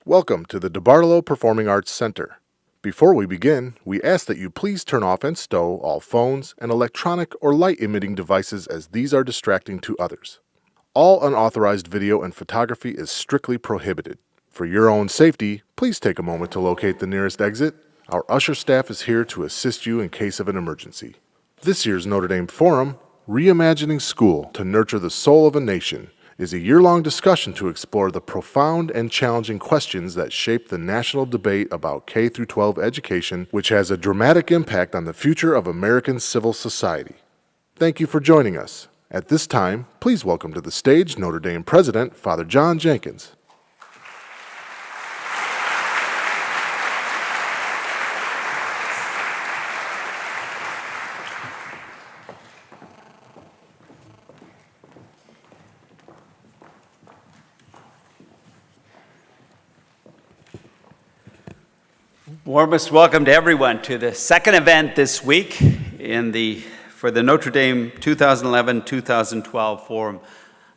Welcome to the DeBartolo Performing Arts Center. Before we begin, we ask that you please turn off and stow all phones and electronic or light-emitting devices as these are distracting to others. All unauthorized video and photography is strictly prohibited. For your own safety, please take a moment to locate the nearest exit. Our usher staff is here to assist you in case of an emergency. This year's Notre Dame Forum, Reimagining School to Nurture the Soul of a Nation, is a year-long discussion to explore the profound and challenging questions that shape the national debate about K-12 education, which has a dramatic impact on the future of American civil society. Thank you for joining us. At this time, please welcome to the stage Notre Dame President, Father John Jenkins. Warmest welcome to everyone to the second event this week for the Notre Dame 2011-2012 Forum.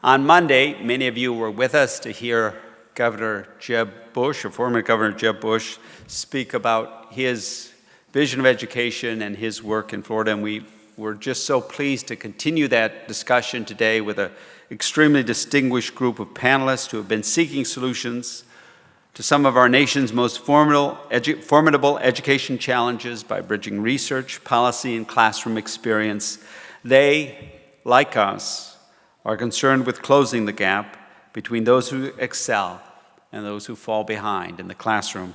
On Monday, many of you were with us to hear Governor Jeb Bush, or former Governor Jeb Bush, speak about his vision of education and his work in Florida, and we were just so pleased to continue that discussion today with an extremely distinguished group of panelists who have been seeking solutions to some of our nation's most formidable education challenges by bridging research, policy, and classroom experience. They, like us, are concerned with closing the gap between those who excel and those who fall behind in the classroom.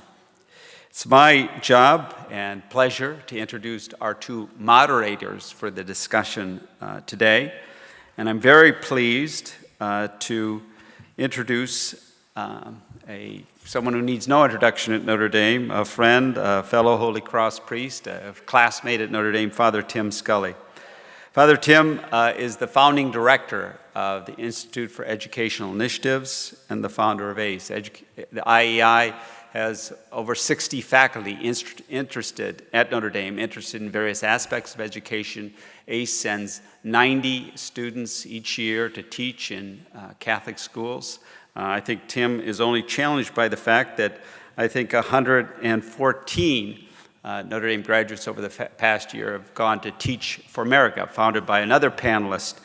It's my job and pleasure to introduce our two moderators for the discussion today, and I'm very pleased to introduce someone who needs no introduction at Notre Dame, a friend, a fellow Holy Cross priest, a classmate at Notre Dame, Father Tim Scully. Father Tim is the founding director of the Institute for Educational Initiatives and the founder of ACE. The IEI has over 60 faculty interested at Notre Dame, interested in various aspects of education. ACE sends 90 students each year to teach in Catholic schools. I think Tim is only challenged by the fact that I think 114 Notre Dame graduates over the past year have gone to Teach for America, founded by another panelist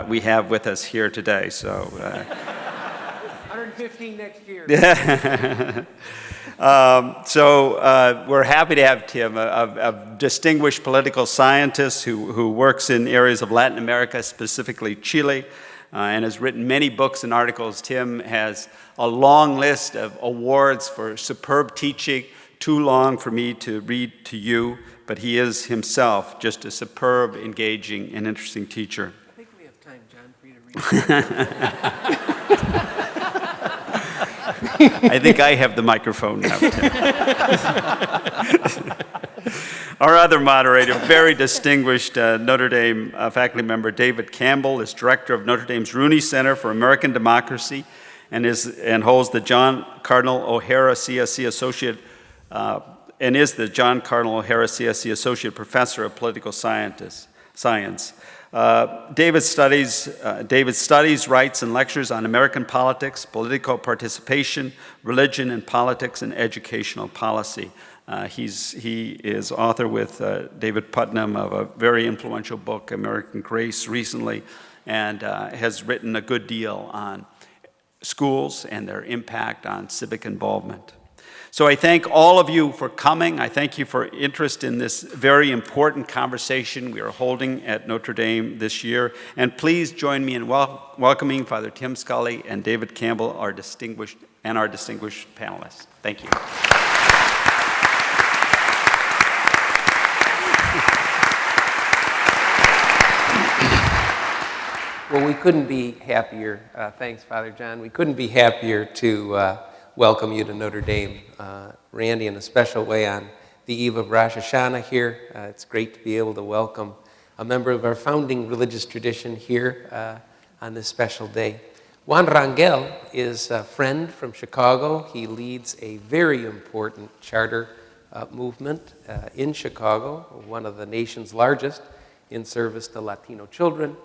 we have with us here today. So 115 next year. We're happy to have Tim, a distinguished political scientist who works in areas of Latin America, specifically Chile, and has written many books and articles. Tim has a long list of awards for superb teaching, too long for me to read to you, but he is himself just a superb, engaging, and interesting teacher. I think we have time, John, for you to read. I think I have the microphone now, Tim. Our other moderator, very distinguished Notre Dame faculty member, David Campbell, is director of Notre Dame's Rooney Center for American Democracy and holds the John Cardinal O'Hara C.S.C. Associate and is the John Cardinal O'Hara C.S.C. Associate Professor of Political Science. David studies, writes, and lectures on American politics, political participation, religion and politics, and educational policy. He is author with David Putnam of a very influential book, American Grace, recently, and has written a good deal on schools and their impact on civic involvement. So I thank all of you for coming. I thank you for interest in this very important conversation we are holding at Notre Dame this year. And please join me in welcoming Father Tim Scully and David Campbell, our distinguished panelists. Thank you. Well, we couldn't be happier. Thanks, Father John. We couldn't be happier to welcome you to Notre Dame. Randi, in a special way on the eve of Rosh Hashanah here. It's great to be able to welcome a member of our founding religious tradition here on this special day. Juan Rangel is a friend from Chicago. He leads a very important charter movement in Chicago, one of the nation's largest in service to Latino children,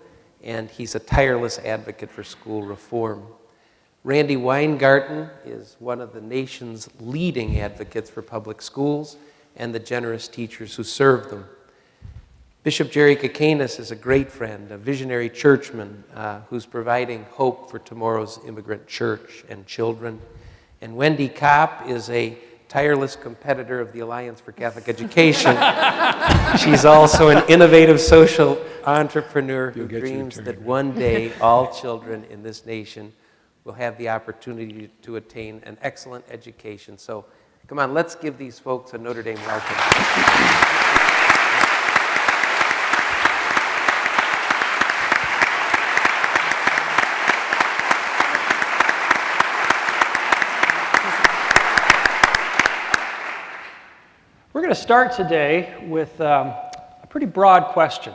and he's a tireless advocate for school reform. Randi Weingarten is one of the nation's leading advocates for public schools and the generous teachers who serve them. Bishop Gerald Kicanus is a great friend, a visionary churchman who's providing hope for tomorrow's immigrant church and children. And Wendy Kopp is a tireless competitor of the Alliance for Catholic Education. She's also an innovative social entrepreneur who dreams that one day all children in this nation will have the opportunity to attain an excellent education. So come on, let's give these folks a Notre Dame welcome. We're going to start today with a pretty broad question.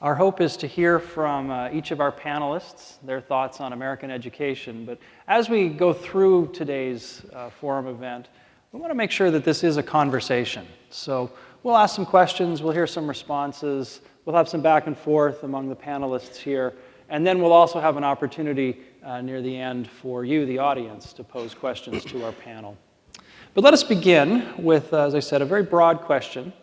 Our hope is to hear from each of our panelists, their thoughts on American education. But as we go through today's forum event, we want to make sure that this is a conversation. So we'll ask some questions, we'll hear some responses, we'll have some back and forth among the panelists here, and then we'll also have an opportunity near the end for you, the audience, to pose questions to our panel. But let us begin with, as I said, a very broad question.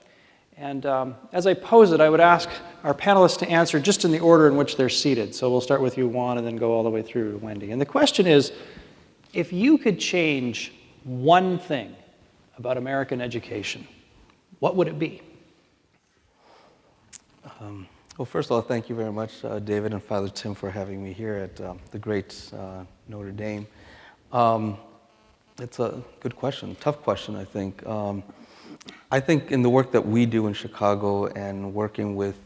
And as I pose it, I would ask our panelists to answer just in the order in which they're seated. So we'll start with you, Juan, and then go all the way through to Wendy. And the question is, if you could change one thing about American education, what would it be? Well, first of all, thank you very much, David and Father Tim, for having me here at the great Notre Dame. It's a good question, tough question, I think. I think in the work that we do in Chicago and working with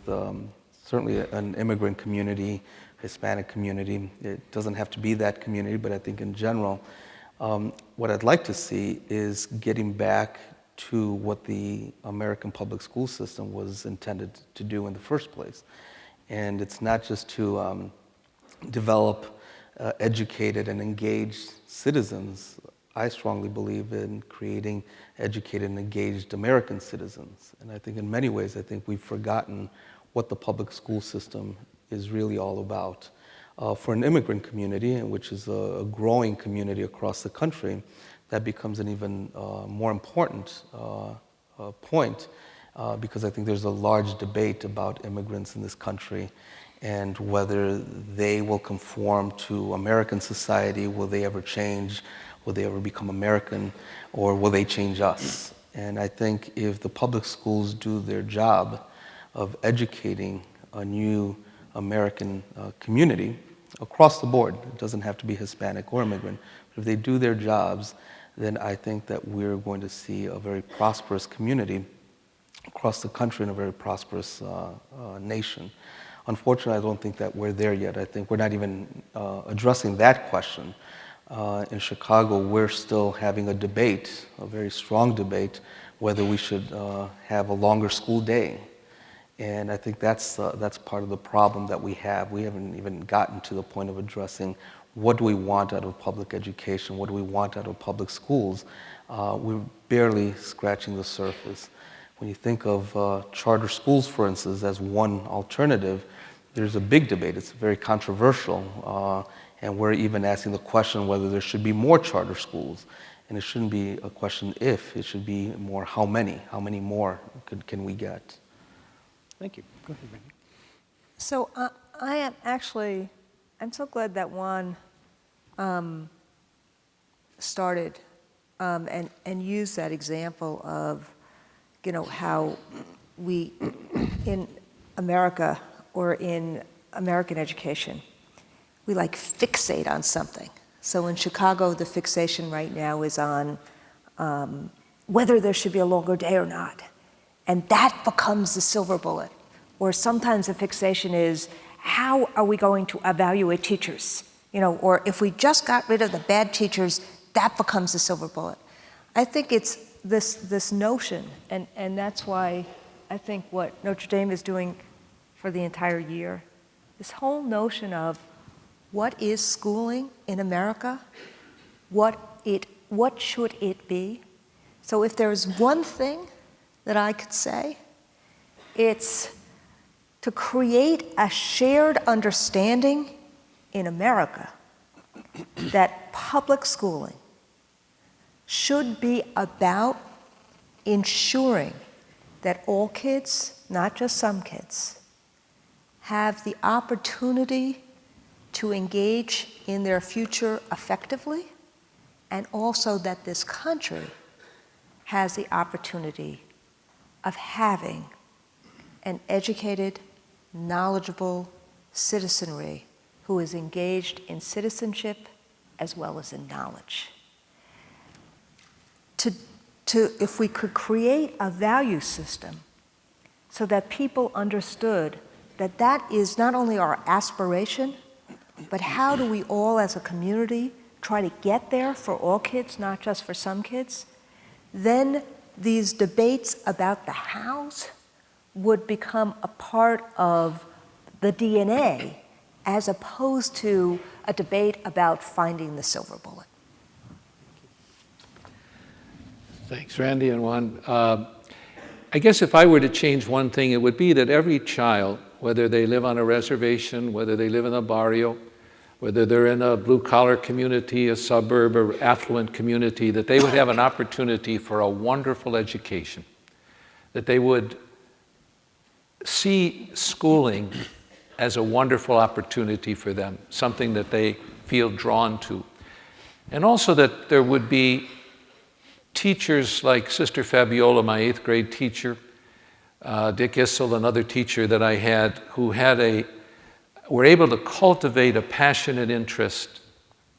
certainly an immigrant community, Hispanic community, it doesn't have to be that community, but I think in general, what I'd like to see is getting back to what the American public school system was intended to do in the first place. And it's not just to develop educated and engaged citizens. I strongly believe in creating educated and engaged American citizens. And I think in many ways, I think we've forgotten what the public school system is really all about. For an immigrant community, which is a growing community across the country, that becomes an even more important point because I think there's a large debate about immigrants in this country and whether they will conform to American society, will they ever change, will they ever become American, or will they change us? And I think if the public schools do their job of educating a new American community across the board, it doesn't have to be Hispanic or immigrant, but if they do their jobs, then I think that we're going to see a very prosperous community across the country and a very prosperous nation. Unfortunately, I don't think that we're there yet. I think we're not even addressing that question. In Chicago, we're still having a debate, a very strong debate, whether we should have a longer school day. And I think that's part of the problem that we have. We haven't even gotten to the point of addressing what do we want out of public education, what do we want out of public schools. We're barely scratching the surface. When you think of charter schools, for instance, as one alternative, there's a big debate. It's very controversial. And we're even asking the question whether there should be more charter schools. And it shouldn't be a question if, it should be more how many more can we get. Thank you. Go ahead, Wendy. So I'm so glad that Juan started and used that example of, how we, in America or in American education, we fixate on something. So in Chicago, the fixation right now is on whether there should be a longer day or not. And that becomes the silver bullet. Or sometimes the fixation is, how are we going to evaluate teachers? Or if we just got rid of the bad teachers, that becomes the silver bullet. I think it's this notion, and that's why I think what Notre Dame is doing for the entire year, this whole notion of what is schooling in America? What should it be? So if there's one thing that I could say, it's to create a shared understanding in America that public schooling should be about ensuring that all kids, not just some kids, have the opportunity to engage in their future effectively, and also that this country has the opportunity of having an educated, knowledgeable citizenry who is engaged in citizenship as well as in knowledge. If we could create a value system so that people understood that that is not only our aspiration, but how do we all as a community try to get there for all kids, not just for some kids, then these debates about the hows would become a part of the DNA as opposed to a debate about finding the silver bullet. Thanks, Randy and Juan. I guess if I were to change one thing, it would be that every child, whether they live on a reservation, whether they live in a barrio, whether they're in a blue-collar community, a suburb, or affluent community, that they would have an opportunity for a wonderful education, that they would see schooling as a wonderful opportunity for them, something that they feel drawn to. And also that there would be teachers like Sister Fabiola, my 8th grade teacher, Dick Issel, another teacher that I had, who were able to cultivate a passionate interest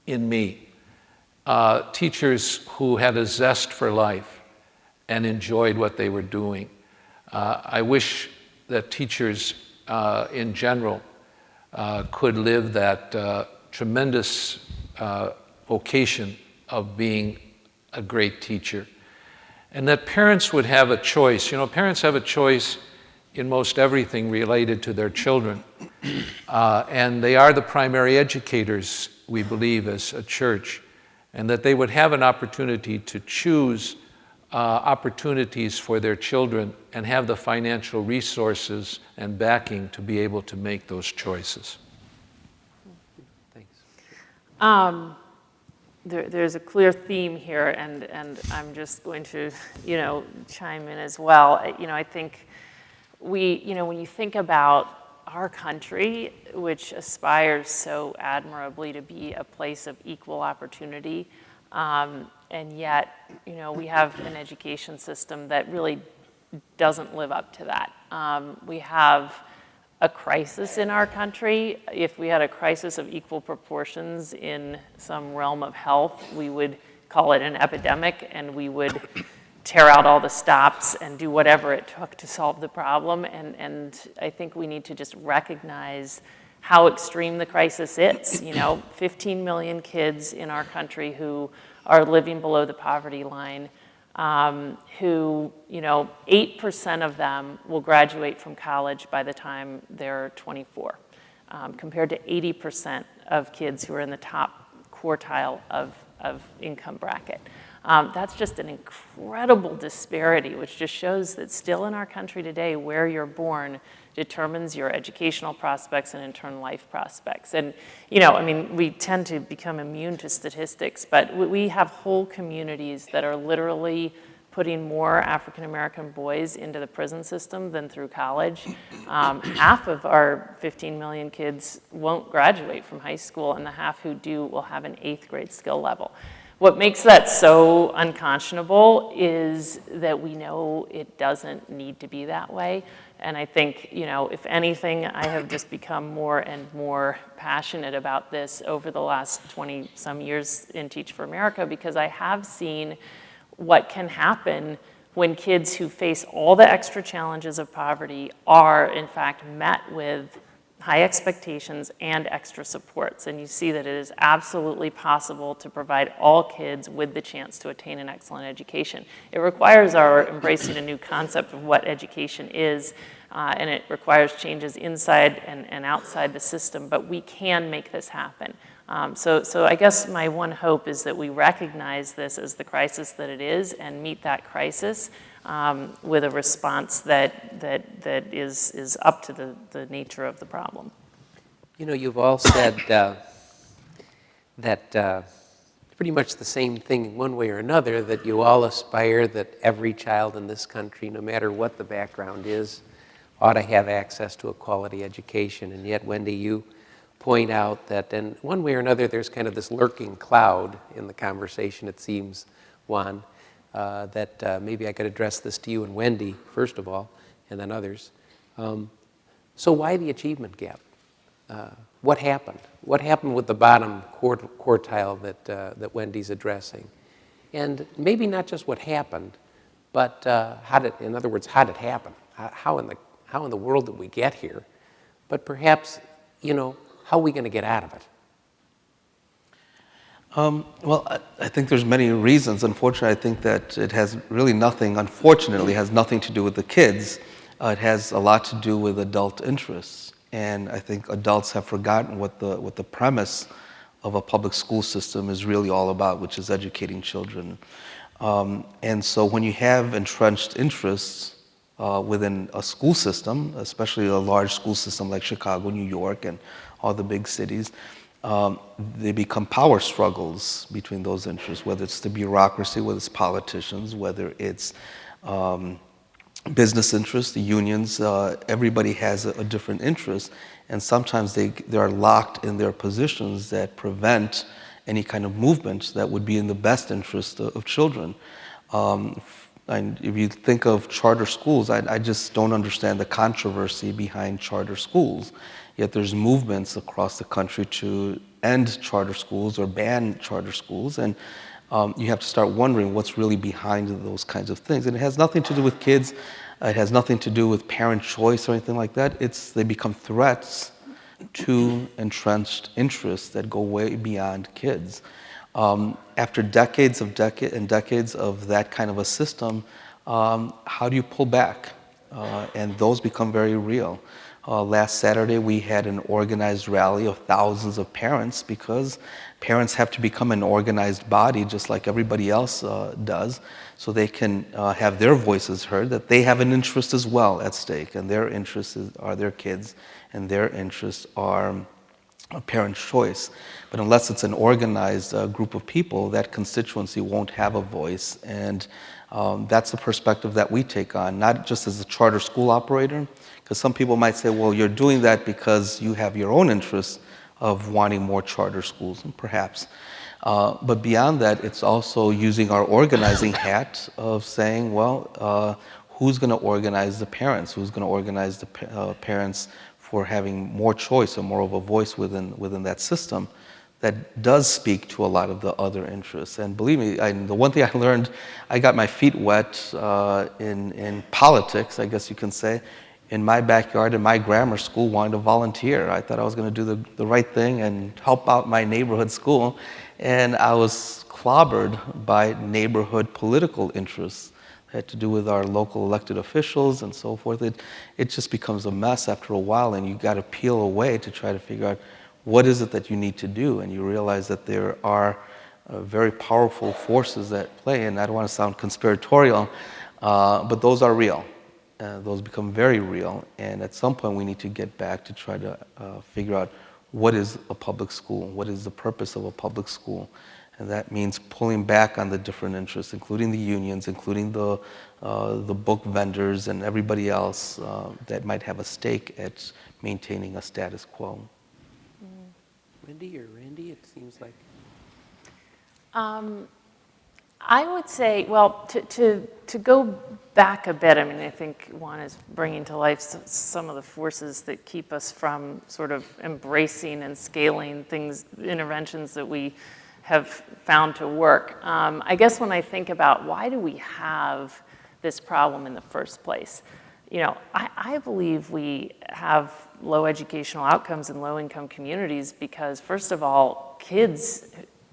in me. Teachers who had a zest for life and enjoyed what they were doing. I wish that teachers in general could live that tremendous vocation of being a great teacher. And that parents would have a choice. You know, parents have a choice in most everything related to their children. And they are the primary educators, we believe, as a church. And that they would have an opportunity to choose opportunities for their children and have the financial resources and backing to be able to make those choices. Thanks. There's a clear theme here, and I'm just going to, chime in as well. I think when you think about our country, which aspires so admirably to be a place of equal opportunity, and yet, we have an education system that really doesn't live up to that. We have a crisis in our country. If we had a crisis of equal proportions in some realm of health, we would call it an epidemic, and we would tear out all the stops and do whatever it took to solve the problem. And I think we need to just recognize how extreme the crisis is. 15 million kids in our country who are living below the poverty line, who, 8% of them will graduate from college by the time they're 24, compared to 80% of kids who are in the top quartile of income bracket. That's just an incredible disparity, which just shows that still in our country today, where you're born determines your educational prospects and in turn life prospects. And, we tend to become immune to statistics, but we have whole communities that are literally putting more African American boys into the prison system than through college. Half of our 15 million kids won't graduate from high school, and the half who do will have an 8th grade skill level. What makes that so unconscionable is that we know it doesn't need to be that way. And I think, if anything, I have just become more and more passionate about this over the last 20-some years in Teach for America, because I have seen what can happen when kids who face all the extra challenges of poverty are, in fact, met with high expectations and extra supports. And you see that it is absolutely possible to provide all kids with the chance to attain an excellent education. It requires our embracing a new concept of what education is, and it requires changes inside and outside the system, but we can make this happen. So I guess my one hope is that we recognize this as the crisis that it is and meet that crisis with a response that is up to the nature of the problem. You've all said that pretty much the same thing one way or another, that you all aspire that every child in this country, no matter what the background is, ought to have access to a quality education. And yet, Wendy, you point out that in one way or another, there's kind of this lurking cloud in the conversation, it seems, Juan, that maybe I could address this to you and Wendy, first of all, and then others. So why the achievement gap? What happened? What happened with the bottom quartile that Wendy's addressing? And maybe not just what happened, but in other words, how did it happen? How in the world did we get here? But perhaps, how are we going to get out of it? Well, I think there's many reasons. Unfortunately, I think that it has really nothing, unfortunately, has nothing to do with the kids. It has a lot to do with adult interests. And I think adults have forgotten what the premise of a public school system is really all about, which is educating children. And so when you have entrenched interests within a school system, especially a large school system like Chicago, New York, and all the big cities, they become power struggles between those interests, whether it's the bureaucracy, whether it's politicians, whether it's business interests, the unions. Everybody has a different interest, and sometimes they are locked in their positions that prevent any kind of movement that would be in the best interest of children. And if you think of charter schools, I just don't understand the controversy behind charter schools. Yet there's movements across the country to end charter schools or ban charter schools, and you have to start wondering what's really behind those kinds of things. And it has nothing to do with kids. It has nothing to do with parent choice or anything like that. They become threats to entrenched interests that go way beyond kids. After decades of that kind of a system, how do you pull back? And those become very real. Last Saturday, we had an organized rally of thousands of parents, because parents have to become an organized body just like everybody else does, so they can have their voices heard, that they have an interest as well at stake, and their interests are their kids, and their interests are a parent's choice. But unless it's an organized group of people, that constituency won't have a voice. And that's the perspective that we take on, not just as a charter school operator, because some people might say, well, you're doing that because you have your own interests of wanting more charter schools, and perhaps. But beyond that, it's also using our organizing hat of saying, well, who's going to organize the parents? Who's going to organize the parents for having more choice or more of a voice within that system that does speak to a lot of the other interests? And believe me, the one thing I learned, I got my feet wet in politics, I guess you can say, in my backyard in my grammar school, wanting to volunteer. I thought I was going to do the right thing and help out my neighborhood school, and I was clobbered by neighborhood political interests. It had to do with our local elected officials and so forth. It just becomes a mess after a while, and you got to peel away to try to figure out what is it that you need to do, and you realize that there are very powerful forces at play, and I don't want to sound conspiratorial, but those are real. Those become very real, and at some point we need to get back to try to figure out what is a public school, what is the purpose of a public school, and that means pulling back on the different interests, including the unions, including the book vendors and everybody else that might have a stake at maintaining a status quo. Wendy or Randy, it seems like. I would say, well, to go back a bit, I mean, I think Juan is bringing to life some of the forces that keep us from sort of embracing and scaling interventions that we have found to work. I guess when I think about why do we have this problem in the first place, I believe we have low educational outcomes in low-income communities because, first of all, kids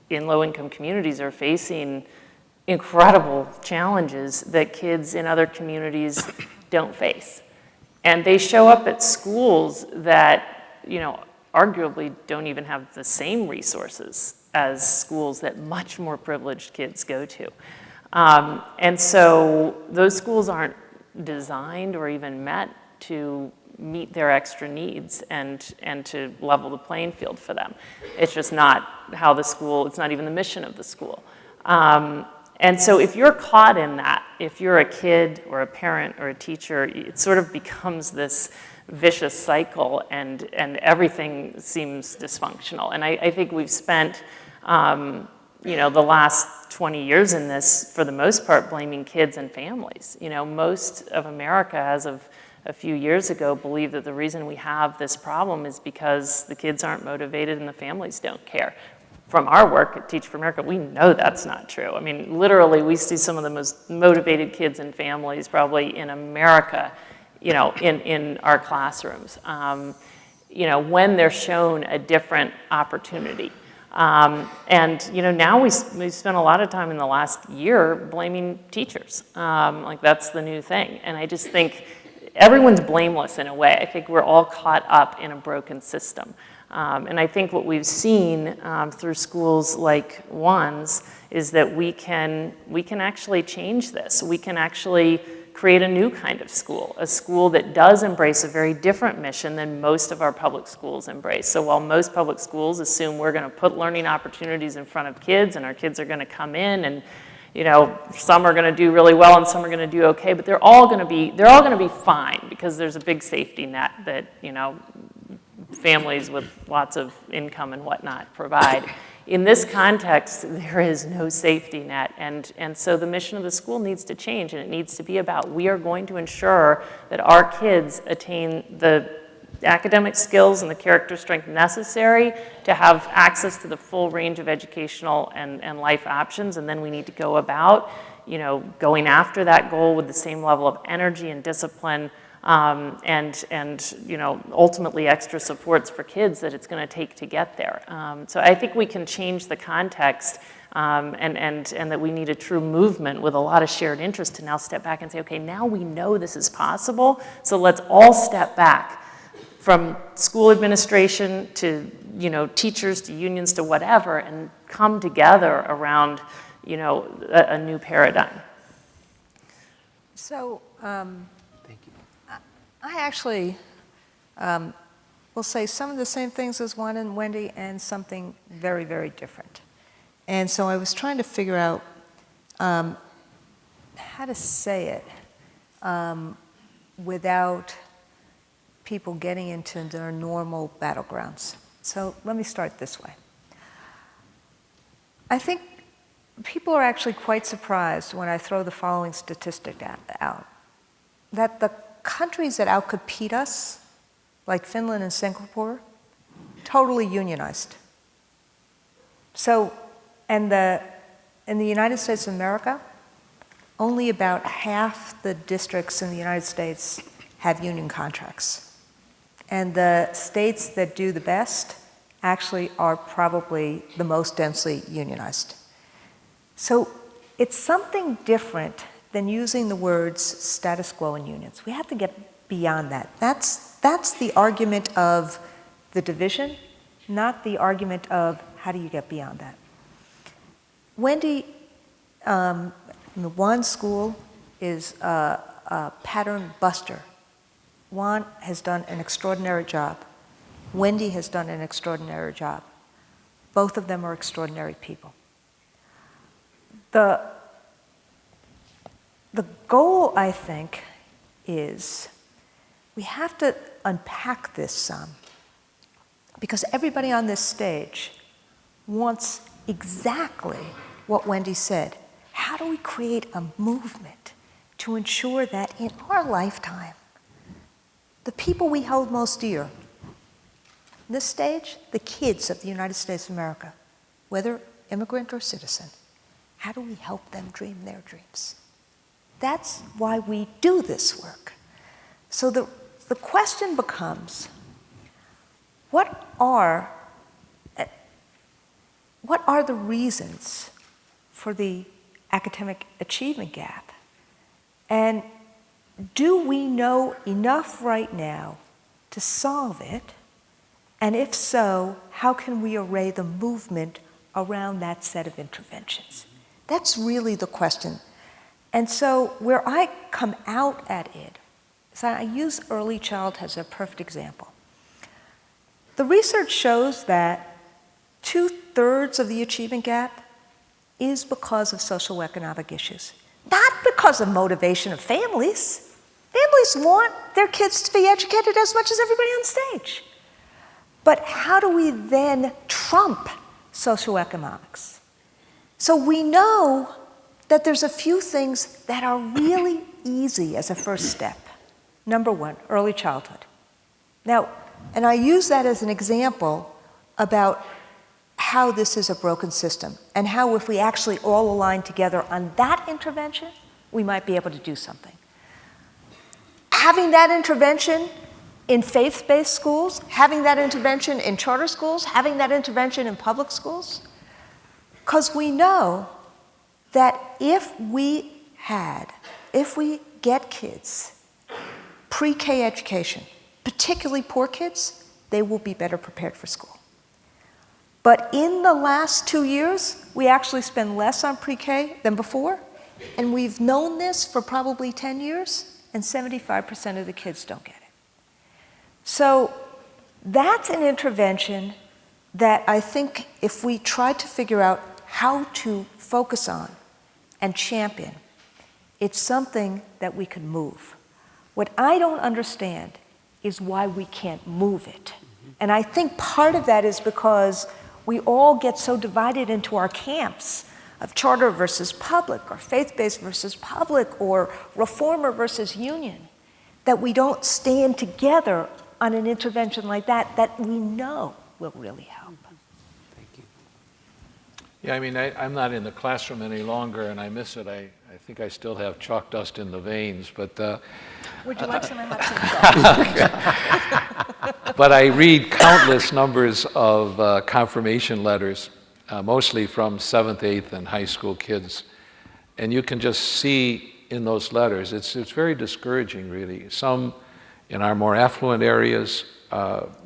in low-income communities are facing incredible challenges that kids in other communities don't face. And they show up at schools that, arguably don't even have the same resources as schools that much more privileged kids go to. And so those schools aren't designed or even meant to meet their extra needs and to level the playing field for them. It's just not how the school, it's not even the mission of the school. And so if you're caught in that, if you're a kid or a parent or a teacher, it sort of becomes this vicious cycle, and everything seems dysfunctional. And I think we've spent the last 20 years in this, for the most part, blaming kids and families. Most of America, as of a few years ago, believed that the reason we have this problem is because the kids aren't motivated and the families don't care. From our work at Teach for America, we know that's not true. I mean, literally, we see some of the most motivated kids and families probably in America, in our classrooms, when they're shown a different opportunity. Now we spent a lot of time in the last year blaming teachers. Like, that's the new thing. And I just think everyone's blameless in a way. I think we're all caught up in a broken system. And I think what we've seen through schools like Juan's is that we can actually change this. We can actually create a new kind of school, a school that does embrace a very different mission than most of our public schools embrace. So while most public schools assume we're going to put learning opportunities in front of kids and our kids are going to come in and some are going to do really well and some are going to do okay, but they're all going to be fine because there's a big safety net that families with lots of income and whatnot provide. In this context, there is no safety net, and so the mission of the school needs to change, and it needs to be about, we are going to ensure that our kids attain the academic skills and the character strength necessary to have access to the full range of educational and life options, and then we need to go about, going after that goal with the same level of energy and discipline, and ultimately extra supports for kids that it's going to take to get there. So I think we can change the context, and that we need a true movement with a lot of shared interest to now step back and say, okay, now we know this is possible, so let's all step back from school administration to teachers to unions to whatever, and come together around a new paradigm. So, I actually will say some of the same things as Juan and Wendy, and something very, very different. And so I was trying to figure out how to say it without people getting into their normal battlegrounds. So let me start this way. I think people are actually quite surprised when I throw the following statistic out, that the countries that outcompete us, like Finland and Singapore, totally unionized. So, in the United States of America, only about half the districts in the United States have union contracts. And the states that do the best actually are probably the most densely unionized. So it's something different than using the words status quo and unions. We have to get beyond that. That's the argument of the division, not the argument of how do you get beyond that. Wendy, the Juan School is a pattern buster. Juan has done an extraordinary job. Wendy has done an extraordinary job. Both of them are extraordinary people. The goal, I think, is we have to unpack this some, because everybody on this stage wants exactly what Wendy said. How do we create a movement to ensure that in our lifetime, the people we hold most dear, this stage, the kids of the United States of America, whether immigrant or citizen, how do we help them dream their dreams? That's why we do this work. So the question becomes, what are the reasons for the academic achievement gap? And do we know enough right now to solve it? And if so, how can we array the movement around that set of interventions? That's really the question. And so where I come out at it, So I use early childhood as a perfect example. The research shows that 2/3 of the achievement gap is because of socioeconomic issues, not because of motivation of families. Families want their kids to be educated as much as everybody on stage. But how do we then trump socioeconomics? So we know that there's a few things that are really easy as a first step. Number one, early childhood. Now, and I use that as an example about how this is a broken system and how if we actually all align together on that intervention, we might be able to do something. Having that intervention in faith-based schools, having that intervention in charter schools, having that intervention in public schools, because we know that if we get kids pre-K education, particularly poor kids, they will be better prepared for school. But in the last 2 years, we actually spend less on pre-K than before, and we've known this for probably 10 years, and 75% of the kids don't get it. So that's an intervention that I think if we try to figure out how to focus on and champion, it's something that we can move. What I don't understand is why we can't move it. And I think part of that is because we all get so divided into our camps of charter versus public, or faith-based versus public, or reformer versus union, that we don't stand together on an intervention like that we know will really help. Thank you. Yeah, I mean, I'm not in the classroom any longer, and I miss it. I think I still have chalk dust in the veins, but... Would you like some of that? But I read countless numbers of confirmation letters, mostly from 7th, 8th, and high school kids. And you can just see in those letters, it's very discouraging, really. Some in our more affluent areas,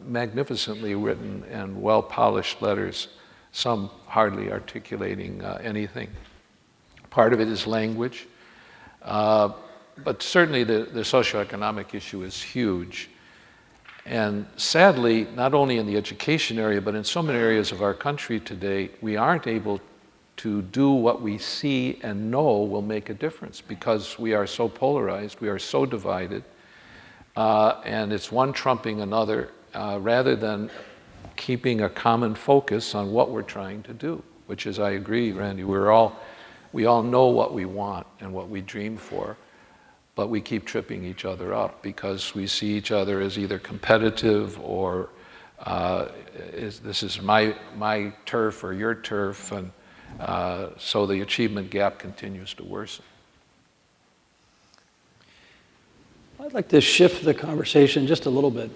magnificently written and well-polished letters, some hardly articulating anything. Part of it is language, but certainly the socioeconomic issue is huge. And sadly, not only in the education area, but in so many areas of our country today, we aren't able to do what we see and know will make a difference because we are so polarized, we are so divided, and it's one trumping another rather than keeping a common focus on what we're trying to do, which is, I agree, Randy, we all know what we want and what we dream for, but we keep tripping each other up because we see each other as either competitive or this is my turf or your turf, and so the achievement gap continues to worsen. I'd like to shift the conversation just a little bit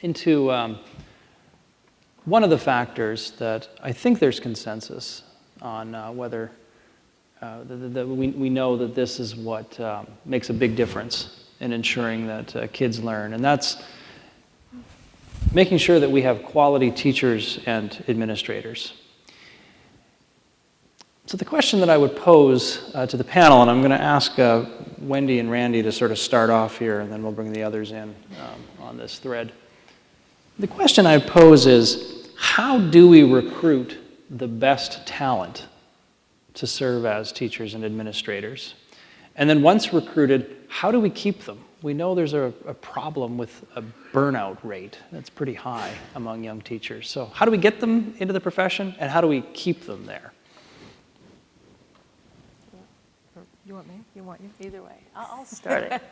into one of the factors that I think there's consensus on whether we know that this is what makes a big difference in ensuring that kids learn, and that's making sure that we have quality teachers and administrators. So the question that I would pose to the panel, and I'm going to ask Wendy and Randi to sort of start off here, and then we'll bring the others in on this thread. The question I pose is, how do we recruit the best talent to serve as teachers and administrators? And then once recruited, how do we keep them? We know there's a problem with a burnout rate that's pretty high among young teachers. So how do we get them into the profession, and how do we keep them there? You want me? You want you? Either way, I'll start it.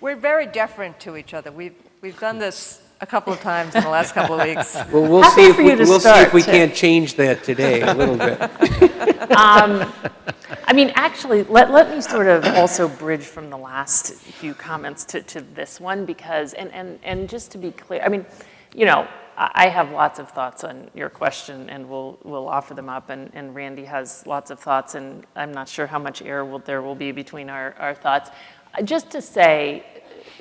We're very deferent to each other. We've done this a couple of times in the last couple of weeks. Well, we'll Happy see if for you to we'll see start, if we too. can't change that today a little bit. I mean, actually, let me sort of also bridge from the last few comments to this one, because, and just to be clear, I mean, you know, I have lots of thoughts on your question, and we'll offer them up, and Randi has lots of thoughts, and I'm not sure how much air there will be between our thoughts. Just to say,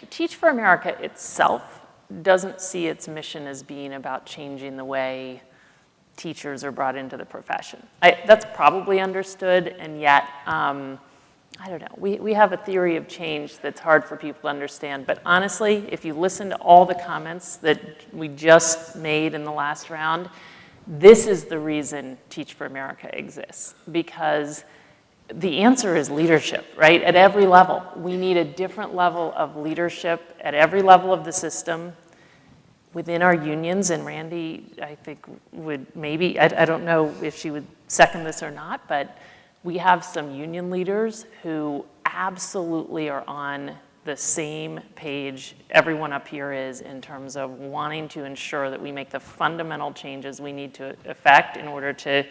Teach for America itself doesn't see its mission as being about changing the way teachers are brought into the profession. That's probably understood, and yet I don't know, we have a theory of change that's hard for people to understand. But honestly, if you listen to all the comments that we just made in the last round, this is the reason Teach for America exists. Because the answer is leadership, right? At every level. We need a different level of leadership at every level of the system within our unions. And Randi, I think, would maybe, I don't know if she would second this or not, but we have some union leaders who absolutely are on the same page everyone up here is in terms of wanting to ensure that we make the fundamental changes we need to effect in order to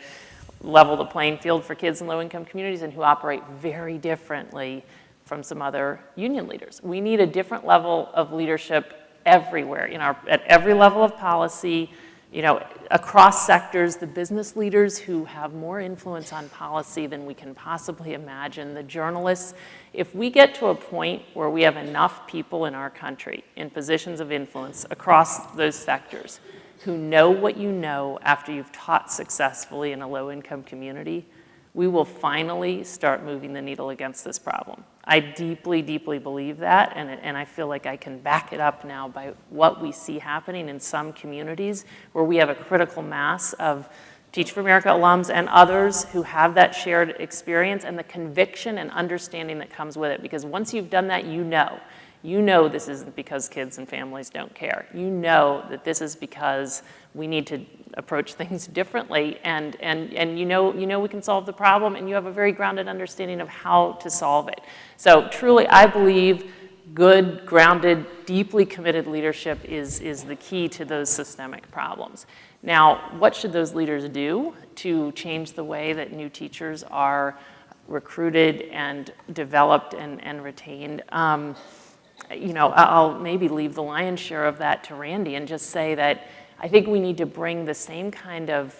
level the playing field for kids in low-income communities, and who operate very differently from some other union leaders. We need a different level of leadership everywhere, at every level of policy, across sectors, the business leaders who have more influence on policy than we can possibly imagine, the journalists. If we get to a point where we have enough people in our country in positions of influence across those sectors who know what you know after you've taught successfully in a low-income community, we will finally start moving the needle against this problem. I deeply, deeply believe that, and I feel like I can back it up now by what we see happening in some communities where we have a critical mass of Teach for America alums and others who have that shared experience and the conviction and understanding that comes with it. Because once you've done that, you know this isn't because kids and families don't care. You know that this is because we need to approach things differently, and you know we can solve the problem, and you have a very grounded understanding of how to solve it. So truly, I believe good, grounded, deeply committed leadership is the key to those systemic problems. Now, what should those leaders do to change the way that new teachers are recruited and developed and retained? I'll maybe leave the lion's share of that to Randi and just say that I think we need to bring the same kind of,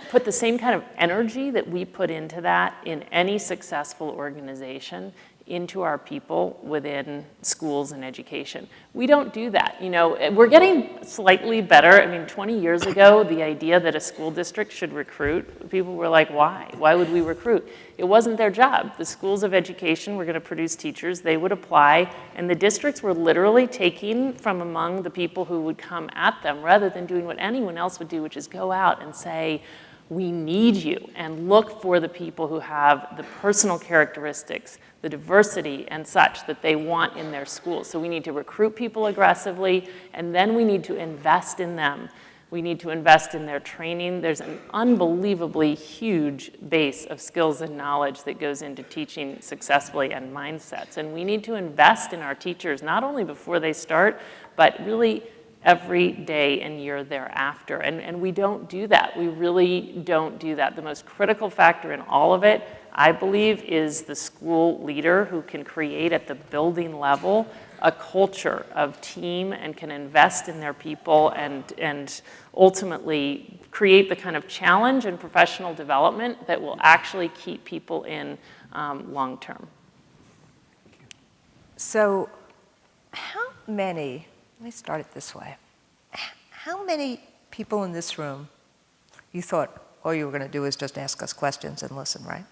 put the same kind of energy that we put into that in any successful organization into our people within schools and education. We don't do that. We're getting slightly better. I mean, 20 years ago, the idea that a school district should recruit, people were like, why? Why would we recruit? It wasn't their job. The schools of education were going to produce teachers. They would apply, and the districts were literally taking from among the people who would come at them rather than doing what anyone else would do, which is go out and say, we need you, and look for the people who have the personal characteristics, the diversity and such that they want in their schools. So we need to recruit people aggressively, and then we need to invest in them. We need to invest in their training. There's an unbelievably huge base of skills and knowledge that goes into teaching successfully and mindsets. And we need to invest in our teachers, not only before they start, but really every day and year thereafter. And we don't do that. We really don't do that. The most critical factor in all of it, I believe, is the school leader who can create at the building level a culture of team and can invest in their people and ultimately create the kind of challenge and professional development that will actually keep people in long term. So how many, let me start it this way. How many people in this room, you thought all you were going to do is just ask us questions and listen, right?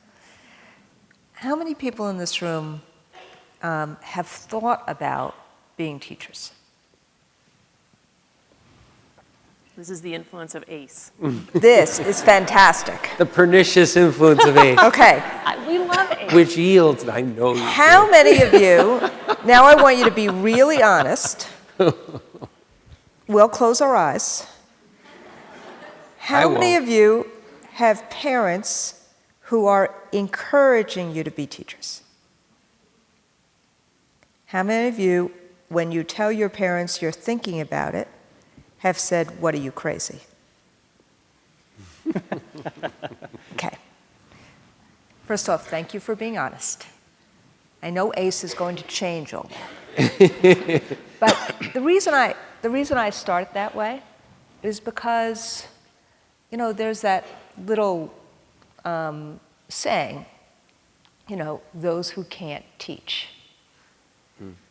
How many people in this room have thought about being teachers? This is the influence of ACE. This is fantastic. The pernicious influence of age, Okay. We love ACE. which yields, I know you How do. many of you, now I want you to be really honest. We'll close our eyes. How many won't. of you have parents who are encouraging you to be teachers? How many of you, when you tell your parents you're thinking about it, have said, "What are you, crazy?" Okay. First off, thank you for being honest. I know ACE is going to change all that. But the reason I start that way is because, there's that little saying, those who can't teach.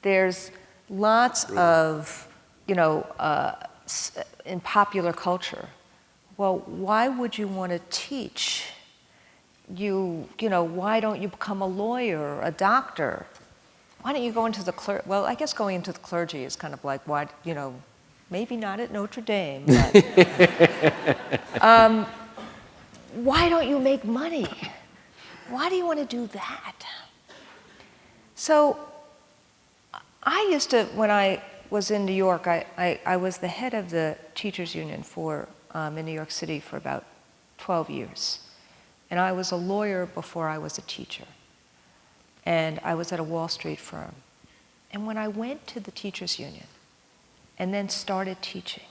There's lots of, in popular culture, well, why would you want to teach why don't you become a lawyer, a doctor? Why don't you go into the clergy? Well, I guess going into the clergy is kind of like, why, maybe not at Notre Dame, but why don't you make money? Why do you want to do that? So I used to, when I was in New York, I was the head of the teachers union in New York City for about 12 years. And I was a lawyer before I was a teacher. And I was at a Wall Street firm. And when I went to the teachers union and then started teaching,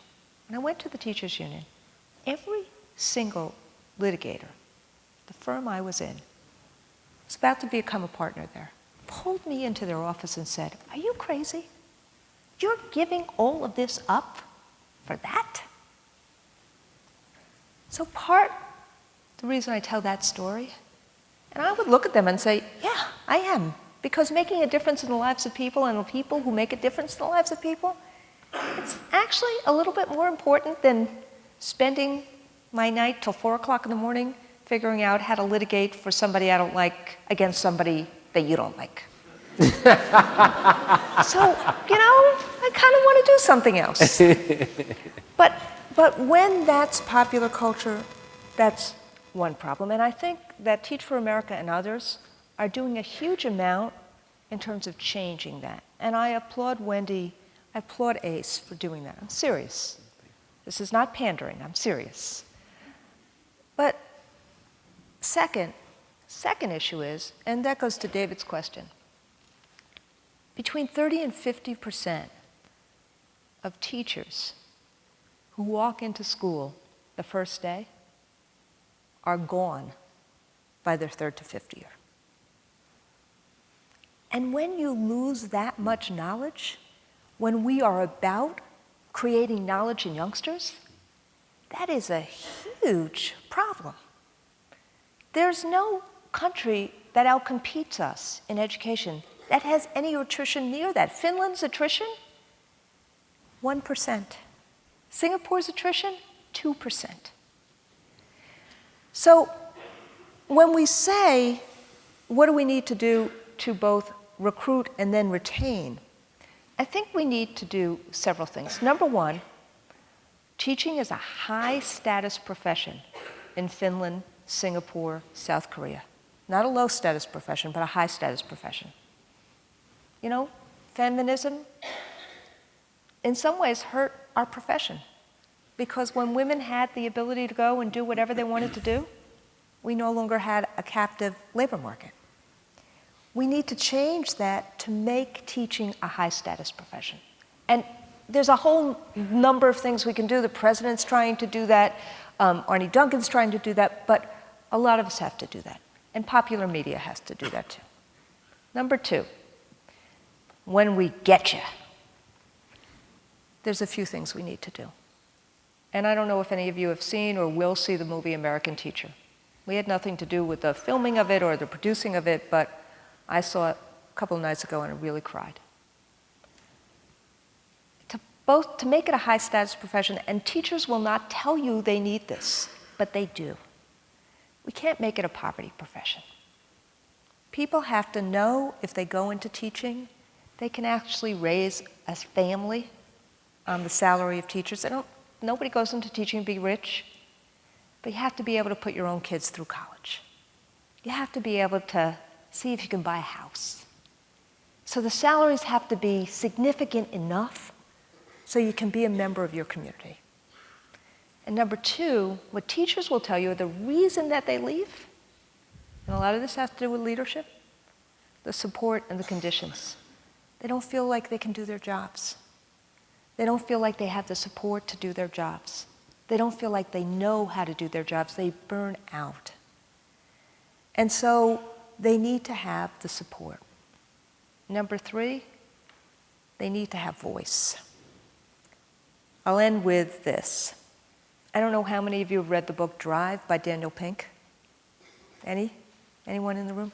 when I went to the teachers union, every single litigator, the firm I was in, was about to become a partner there, pulled me into their office and said, "Are you crazy? You're giving all of this up for that?" So the reason I tell that story, and I would look at them and say, yeah, I am, because making a difference in the lives of people and the people who make a difference in the lives of people, it's actually a little bit more important than spending my night till 4 o'clock in the morning figuring out how to litigate for somebody I don't like against somebody that you don't like. So, I kind of want to do something else. But when that's popular culture, that's one problem. And I think that Teach for America and others are doing a huge amount in terms of changing that. And I applaud Wendy, I applaud ACE for doing that. I'm serious. This is not pandering, I'm serious. But second issue is, and that goes to David's question, between 30 and 50% of teachers who walk into school the first day are gone by their 3rd to 5th year. And when you lose that much knowledge, when we are about creating knowledge in youngsters, that is a huge problem. There's no country that outcompetes us in education that has any attrition near that. Finland's attrition, 1%. Singapore's attrition, 2%. So when we say, what do we need to do to both recruit and then retain, I think we need to do several things. Number one, teaching is a high-status profession in Finland, Singapore, South Korea. Not a low-status profession, but a high-status profession. Feminism, in some ways, hurt our profession. Because when women had the ability to go and do whatever they wanted to do, we no longer had a captive labor market. We need to change that to make teaching a high-status profession. And there's a whole number of things we can do. The president's trying to do that. Arne Duncan's trying to do that. But a lot of us have to do that. And popular media has to do that too. Number two, when we get you, there's a few things we need to do. And I don't know if any of you have seen or will see the movie American Teacher. We had nothing to do with the filming of it or the producing of it, but I saw it a couple of nights ago and I really cried. To make it a high-status profession, and teachers will not tell you they need this, but they do. We can't make it a poverty profession. People have to know if they go into teaching, they can actually raise a family on the salary of teachers. Nobody goes into teaching to be rich, but you have to be able to put your own kids through college. You have to be able to see if you can buy a house. So the salaries have to be significant enough so you can be a member of your community. And number two, what teachers will tell you, the reason that they leave, and a lot of this has to do with leadership, the support and the conditions. They don't feel like they can do their jobs. They don't feel like they have the support to do their jobs. They don't feel like they know how to do their jobs. They burn out. And so they need to have the support. Number three, they need to have voice. I'll end with this. I don't know how many of you have read the book Drive by Daniel Pink. Anyone in the room?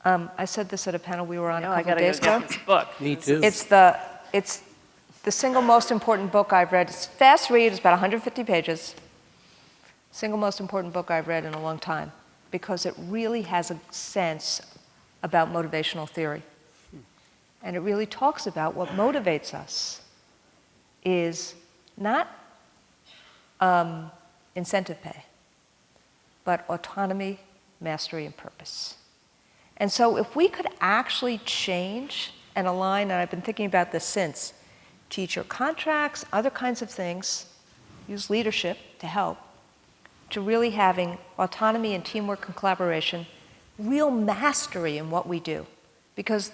I said this at a panel we were on a couple of days ago. I gotta go get this book. Me too. It's the single most important book I've read. It's a fast read, it's about 150 pages. Single most important book I've read in a long time. because it really has a sense about motivational theory. And it really talks about what motivates us is not incentive pay, but autonomy, mastery, and purpose. And so if we could actually change and align, and I've been thinking about this since, teacher contracts, other kinds of things, use leadership to help, to really having autonomy and teamwork and collaboration, real mastery in what we do. Because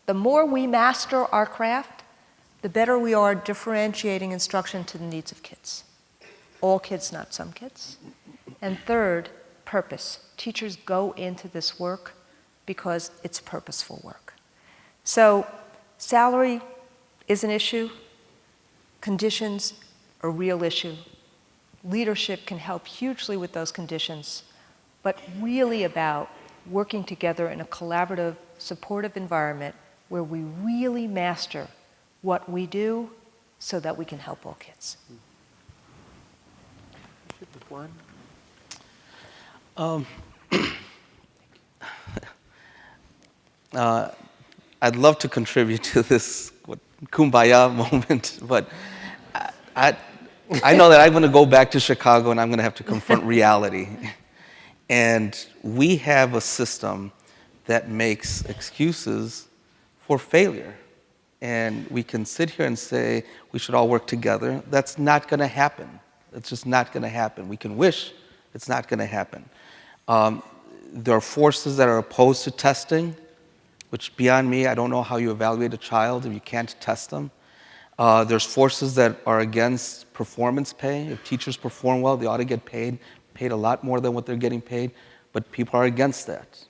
the more we master our craft, the better we are differentiating instruction to the needs of kids. All kids, not some kids. And third, purpose. Teachers go into this work because it's purposeful work. So salary is an issue. Conditions, a real issue. Leadership can help hugely with those conditions, but really about working together in a collaborative, supportive environment where we really master what we do so that we can help all kids. Juan? I'd love to contribute to this kumbaya moment, but I know that I'm going to go back to Chicago and I'm going to have to confront reality. And we have a system that makes excuses for failure. And we can sit here and say we should all work together. That's not going to happen. It's just not going to happen. We can wish, it's not going to happen. There are forces that are opposed to testing, which beyond me, I don't know how you evaluate a child if you can't test them. There's forces that are against performance pay. If teachers perform well, they ought to get paid a lot more than what they're getting paid, but people are against that.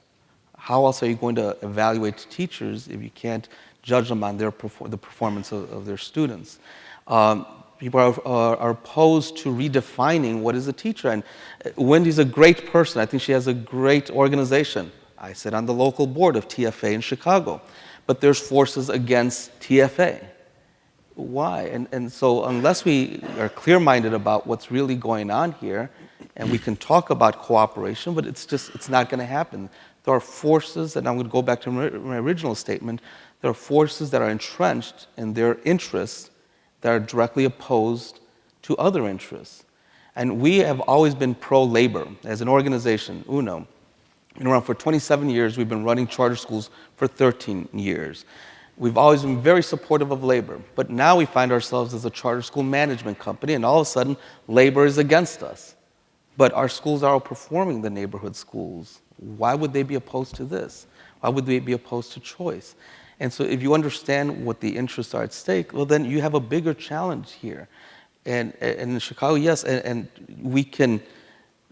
How else are you going to evaluate teachers if you can't judge them on the performance of their students? People are opposed to redefining what is a teacher. And Wendy's a great person. I think she has a great organization. I sit on the local board of TFA in Chicago. But there's forces against TFA. Why? And so unless we are clear-minded about what's really going on here, and we can talk about cooperation, but it's not going to happen. There are forces, and I'm going to go back to my original statement, there are forces that are entrenched in their interests that are directly opposed to other interests. And we have always been pro-labor as an organization, UNO. Been around for 27 years. We've been running charter schools for 13 years. We've always been very supportive of labor. But now we find ourselves as a charter school management company, and all of a sudden, labor is against us. But our schools are outperforming the neighborhood schools. Why would they be opposed to this? Why would they be opposed to choice? And so if you understand what the interests are at stake, well, then you have a bigger challenge here. And in Chicago, yes, and we can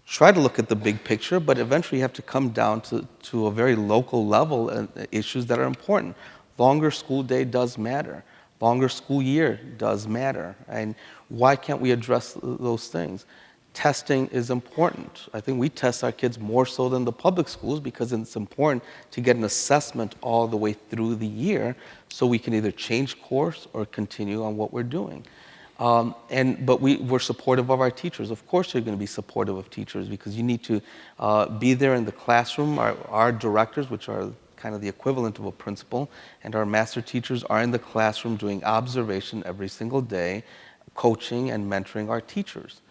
try to look at the big picture, but eventually you have to come down to a very local level and issues that are important. Longer school day does matter. Longer school year does matter. And why can't we address those things? Testing is important. I think we test our kids more so than the public schools because it's important to get an assessment all the way through the year so we can either change course or continue on what we're doing. But we're supportive of our teachers. Of course you're going to be supportive of teachers because you need to be there in the classroom. Our directors, which are kind of the equivalent of a principal, and our master teachers are in the classroom doing observation every single day, coaching and mentoring our teachers.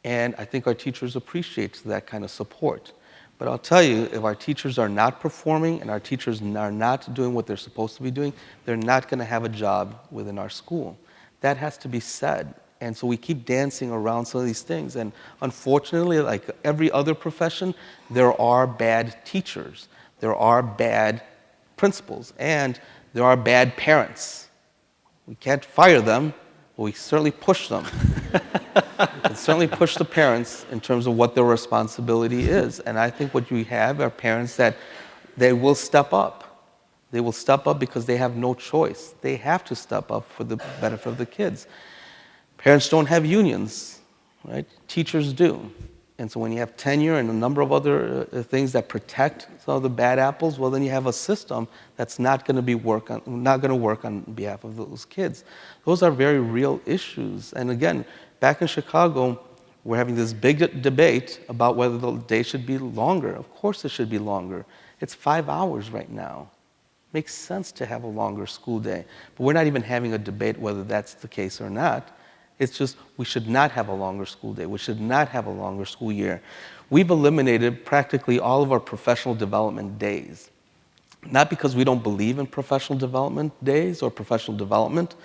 And I think our teachers appreciate that kind of support. But I'll tell you, if our teachers are not performing and our teachers are not doing what they're supposed to be doing, they're not going to have a job within our school. That has to be said. And so we keep dancing around some of these things. And unfortunately, like every other profession, there are bad teachers. There are bad principals. And there are bad parents. We can't fire them, but we certainly push them. We can certainly push the parents in terms of what their responsibility is. And I think what you have are parents that they will step up. They will step up because they have no choice. They have to step up for the benefit of the kids. Parents don't have unions, right? Teachers do. And so when you have tenure and a number of other things that protect some of the bad apples, well, then you have a system that's not going to work on behalf of those kids. Those are very real issues. And again, back in Chicago, We're having this big debate about whether the day should be longer. Of course it should be longer. It's 5 hours right now. Makes sense to have a longer school day. But we're not even having a debate whether that's the case or not. It's just we should not have a longer school day. We should not have a longer school year. We've eliminated practically all of our professional development days. Not because we don't believe in professional development days or professional development.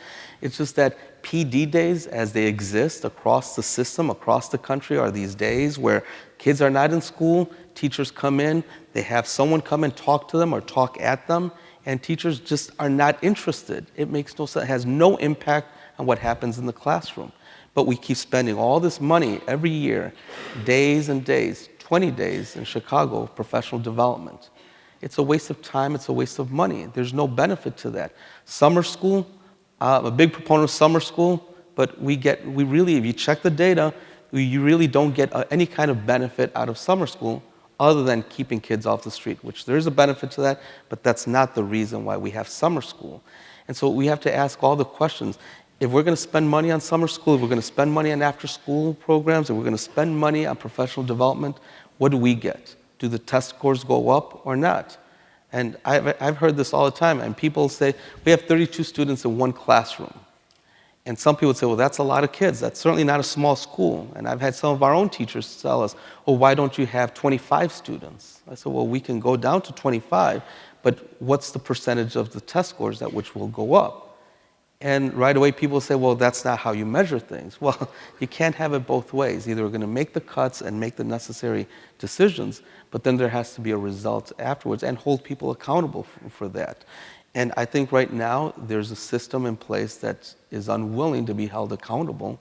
It's just that PD days, as they exist across the system, across the country, are these days where kids are not in school, teachers come in, they have someone come and talk to them or talk at them, and teachers just are not interested. It makes no sense. It has no impact on what happens in the classroom. But we keep spending all this money every year, days and days, 20 days in Chicago, professional development. It's a waste of time, it's a waste of money. There's no benefit to that. Summer school, I'm a big proponent of summer school, but we really, if you check the data, you really don't get any kind of benefit out of summer school other than keeping kids off the street, which there is a benefit to that, but that's not the reason why we have summer school. And so we have to ask all the questions. If we're going to spend money on summer school, if we're going to spend money on after-school programs, if we're going to spend money on professional development, what do we get? Do the test scores go up or not? And I've heard this all the time, and people say, we have 32 students in one classroom. And some people say, well, that's a lot of kids. That's certainly not a small school. And I've had some of our own teachers tell us, oh, why don't you have 25 students? I said, well, we can go down to 25, but what's the percentage of the test scores at which will go up? And right away people say, well, that's not how you measure things. Well, you can't have it both ways. Either we're going to make the cuts and make the necessary decisions, but then there has to be a result afterwards and hold people accountable for that. And I think right now there's a system in place that is unwilling to be held accountable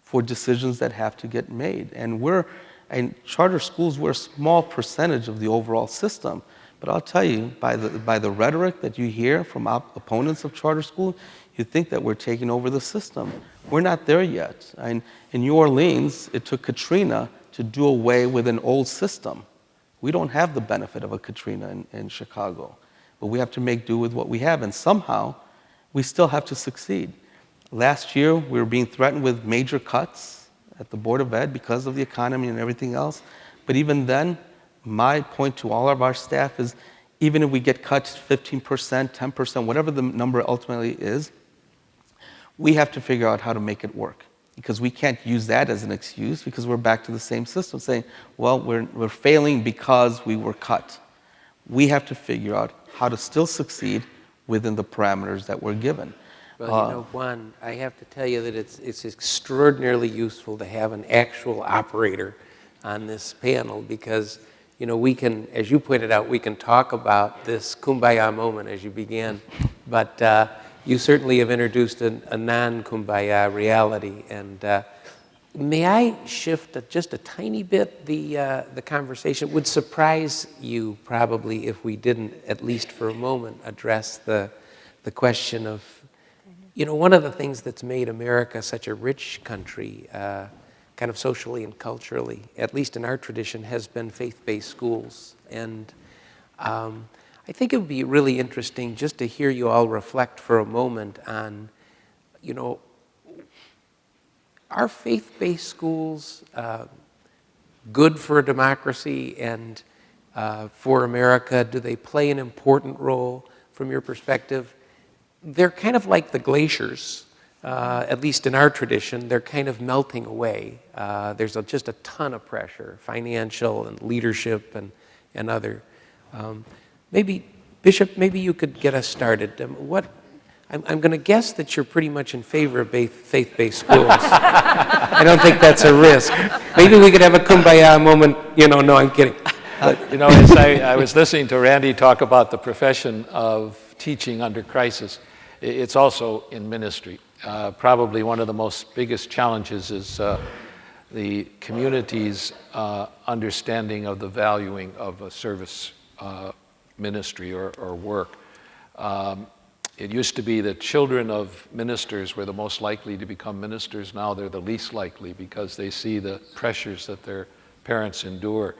for decisions that have to get made. And charter schools, we're a small percentage of the overall system. But I'll tell you, by the rhetoric that you hear from opponents of charter school, you think that we're taking over the system. We're not there yet. In New Orleans, it took Katrina to do away with an old system. We don't have the benefit of a Katrina in Chicago, but we have to make do with what we have, and somehow we still have to succeed. Last year, we were being threatened with major cuts at the Board of Ed because of the economy and everything else, but even then, my point to all of our staff is, even if we get cut 15%, 10%, whatever the number ultimately is, we have to figure out how to make it work. Because we can't use that as an excuse, because we're back to the same system, saying, well, we're failing because we were cut. We have to figure out how to still succeed within the parameters that we're given. Well, Juan, I have to tell you that it's extraordinarily useful to have an actual operator on this panel, because we can, as you pointed out, we can talk about this kumbaya moment as you began, but you certainly have introduced a non-kumbaya reality. And may I shift just a tiny bit the conversation? It would surprise you probably if we didn't, at least for a moment, address the question of, one of the things that's made America such a rich country, kind of socially and culturally, at least in our tradition, has been faith-based schools. And I think it would be really interesting just to hear you all reflect for a moment on, are faith-based schools good for a democracy and for America? Do they play an important role from your perspective? They're kind of like the glaciers, at least in our tradition. They're kind of melting away. There's just a ton of pressure, financial and leadership and other. Maybe, Bishop, maybe you could get us started. I'm going to guess that you're pretty much in favor of faith-based schools. I don't think that's a risk. Maybe we could have a kumbaya moment. No, I'm kidding. As I was listening to Randi talk about the profession of teaching under crisis, it's also in ministry. Probably one of the most biggest challenges is the community's understanding of the valuing of a service ministry or work. It used to be that children of ministers were the most likely to become ministers. Now they're the least likely because they see the pressures that their parents endure.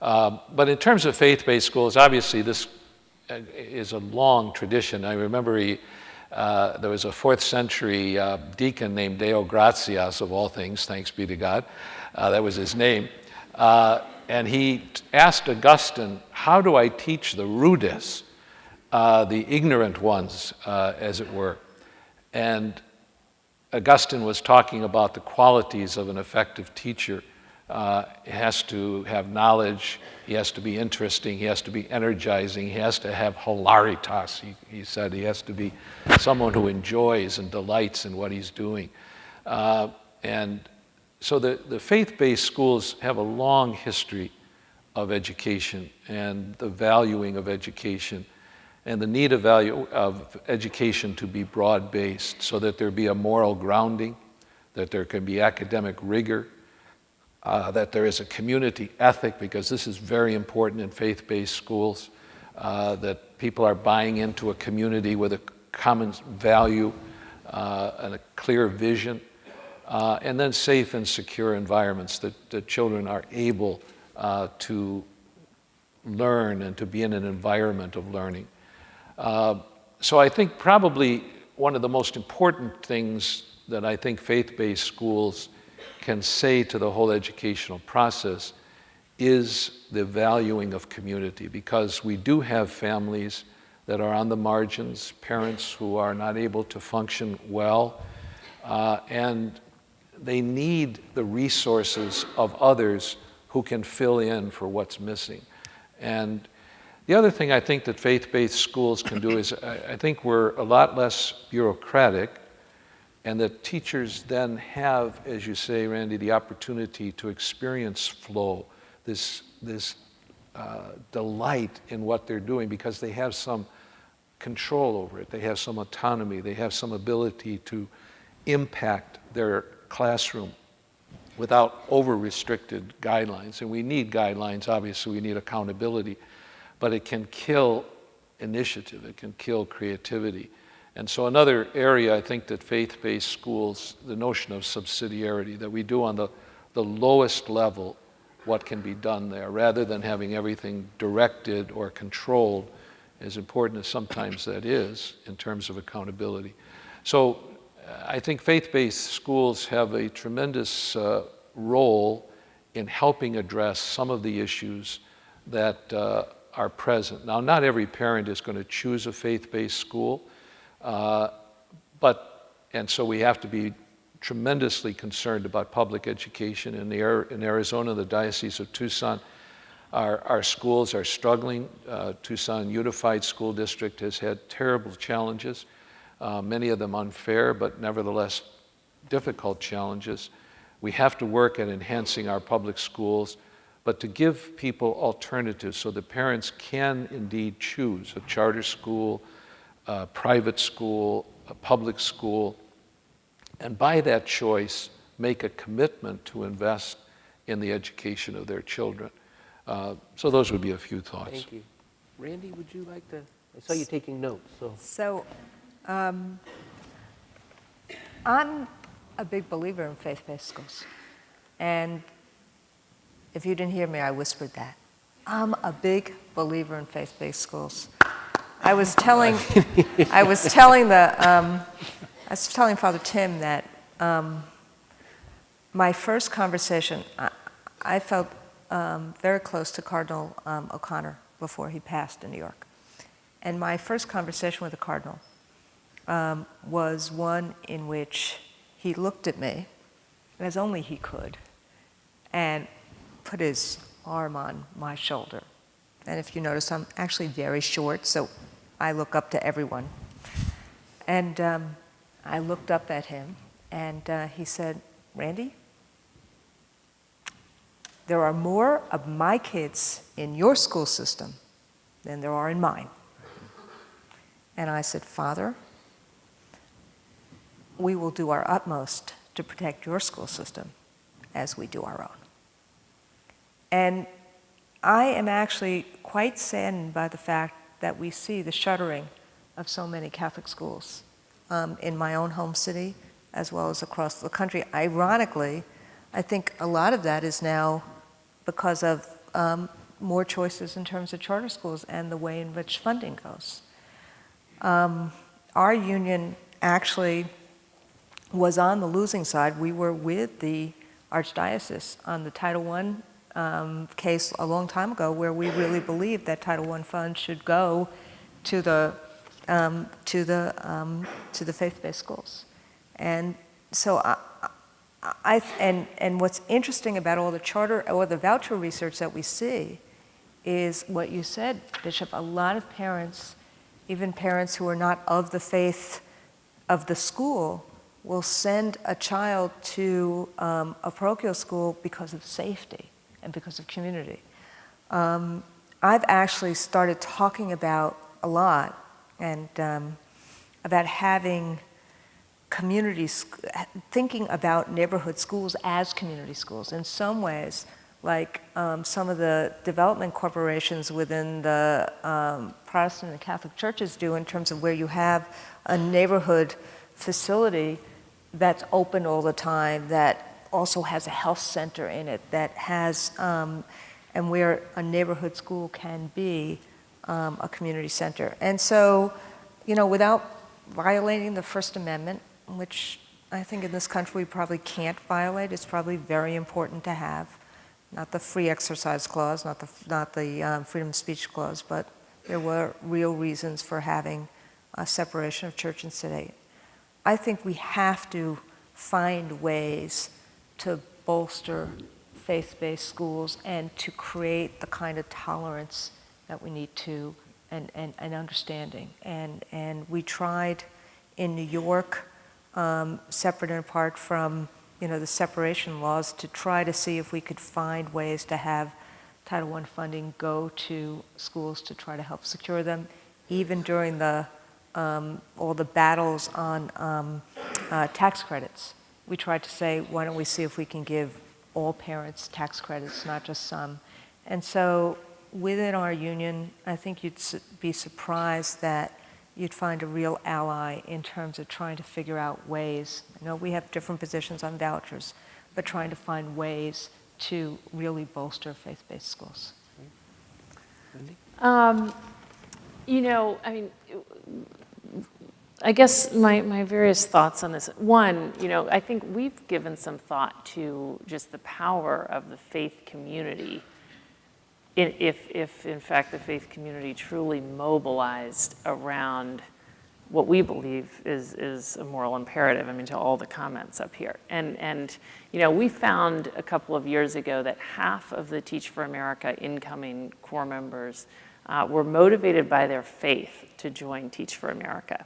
But in terms of faith-based schools, obviously this is a long tradition. I remember There was a 4th century deacon named Deo Gratias, of all things, thanks be to God. That was his name. And he asked Augustine, how do I teach the rudes, the ignorant ones, as it were? And Augustine was talking about the qualities of an effective teacher. He has to have knowledge, he has to be interesting, he has to be energizing, he has to have hilaritas, he said. He has to be someone who enjoys and delights in what he's doing. And so the faith-based schools have a long history of education and the valuing of education and the need of education to be broad-based so that there be a moral grounding, that there can be academic rigor, that there is a community ethic, because this is very important in faith-based schools, that people are buying into a community with a common value and a clear vision, and then safe and secure environments that children are able to learn and to be in an environment of learning. So I think probably one of the most important things that I think faith-based schools can say to the whole educational process is the valuing of community, because we do have families that are on the margins, parents who are not able to function well, and they need the resources of others who can fill in for what's missing. And the other thing I think that faith-based schools can do is I think we're a lot less bureaucratic, and that teachers then have, as you say, Randy, the opportunity to experience flow, this delight in what they're doing, because they have some control over it, they have some autonomy, they have some ability to impact their classroom without over-restricted guidelines. And we need guidelines, obviously we need accountability, but it can kill initiative, it can kill creativity. And so another area I think that faith-based schools, the notion of subsidiarity, that we do on the lowest level what can be done there, rather than having everything directed or controlled, as important as sometimes that is in terms of accountability. So I think faith-based schools have a tremendous role in helping address some of the issues that are present. Now, not every parent is going to choose a faith-based school, and so we have to be tremendously concerned about public education. In Arizona, the Diocese of Tucson, our schools are struggling. Tucson Unified School District has had terrible challenges, many of them unfair, but nevertheless difficult challenges. We have to work at enhancing our public schools, but to give people alternatives so that parents can indeed choose a charter school, a private school, a public school, and by that choice, make a commitment to invest in the education of their children. So those would be a few thoughts. Thank you. Randy, would you like to? I saw you taking notes. So I'm a big believer in faith-based schools. And if you didn't hear me, I whispered that. I'm a big believer in faith-based schools. I was telling Father Tim that my first conversation, I felt very close to Cardinal O'Connor before he passed in New York. And my first conversation with the Cardinal was one in which he looked at me, as only he could, and put his arm on my shoulder. And if you notice, I'm actually very short, so I look up to everyone. And I looked up at him, and he said, "Randy, there are more of my kids in your school system than there are in mine." And I said, "Father, we will do our utmost to protect your school system as we do our own." And I am actually quite saddened by the fact that we see the shuttering of so many Catholic schools in my own home city as well as across the country. Ironically, I think a lot of that is now because of more choices in terms of charter schools and the way in which funding goes. our union actually was on the losing side. We were with the Archdiocese on the Title I case a long time ago, where we really believed that Title I funds should go to the faith-based schools. And so and what's interesting about all the charter or the voucher research that we see is what you said, Bishop. A lot of parents, even parents who are not of the faith of the school, will send a child to a parochial school because of safety and because of community. I've actually started talking about a lot and about having communities, thinking about neighborhood schools as community schools. In some ways, like some of the development corporations within the Protestant and Catholic churches do, in terms of where you have a neighborhood facility that's open all the time, that also has a health center in it, that has, and where a neighborhood school can be a community center. And so, you know, without violating the First Amendment, which I think in this country we probably can't violate, it's probably very important to have, not the free exercise clause, not the freedom of speech clause, but there were real reasons for having a separation of church and state. I think we have to find ways to bolster faith-based schools and to create the kind of tolerance that we need to, and understanding. And we tried in New York, separate and apart from, you know, the separation laws, to try to see if we could find ways to have Title I funding go to schools to try to help secure them, even during the all the battles on tax credits. We tried to say, why don't we see if we can give all parents tax credits, not just some. And so within our union, I think you'd be surprised that you'd find a real ally in terms of trying to figure out ways. I know we have different positions on vouchers, but trying to find ways to really bolster faith-based schools. You know, I mean, I guess my various thoughts on this. One, you know, I think we've given some thought to just the power of the faith community if in fact the faith community truly mobilized around what we believe is a moral imperative, I mean, to all the comments up here. And you know, we found a couple of years ago that half of the Teach for America incoming core members were motivated by their faith to join Teach for America.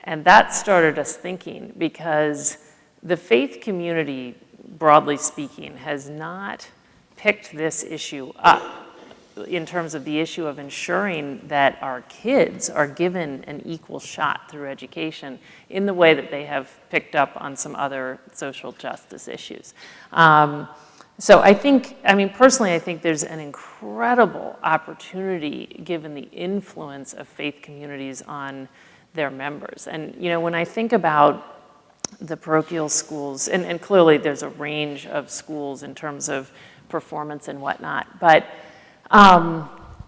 And that started us thinking, because the faith community, broadly speaking, has not picked this issue up in terms of the issue of ensuring that our kids are given an equal shot through education in the way that they have picked up on some other social justice issues. So I think, I mean, personally, I think there's an incredible opportunity given the influence of faith communities on their members. And, you know, when I think about the parochial schools, and clearly there's a range of schools in terms of performance and whatnot, but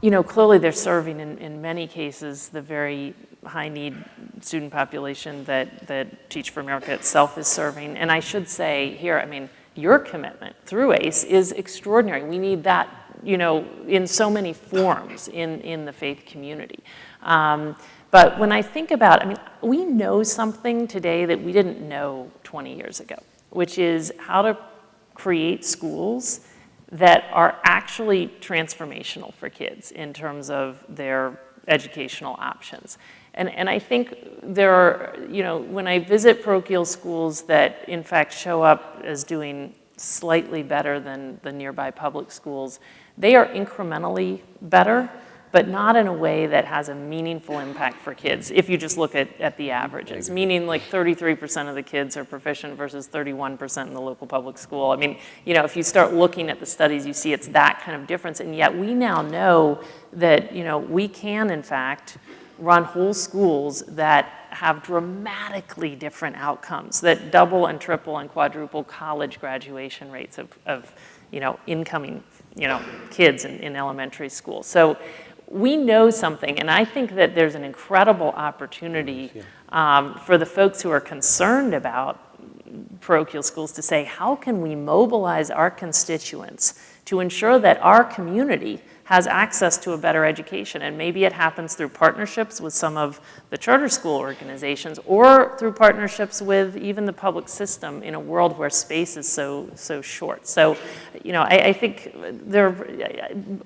you know, clearly they're serving in many cases the very high need student population that Teach for America itself is serving. And I should say here, I mean, your commitment through ACE is extraordinary. We need that, you know, in so many forms in the faith community. But when I think about, I mean, we know something today that we didn't know 20 years ago, which is how to create schools that are actually transformational for kids in terms of their educational options. And I think there are, you know, when I visit parochial schools that in fact show up as doing slightly better than the nearby public schools, they are incrementally better, but not in a way that has a meaningful impact for kids, if you just look at the averages, meaning like 33% of the kids are proficient versus 31% in the local public school. I mean, you know, if you start looking at the studies, you see it's that kind of difference, and yet we now know that, you know, we can, in fact, run whole schools that have dramatically different outcomes, that double and triple and quadruple college graduation rates of you know, incoming, you know, kids in elementary school. So we know something, and I think that there's an incredible opportunity for the folks who are concerned about parochial schools to say, how can we mobilize our constituents to ensure that our community has access to a better education? And maybe it happens through partnerships with some of the charter school organizations, or through partnerships with even the public system in a world where space is so short. So, I think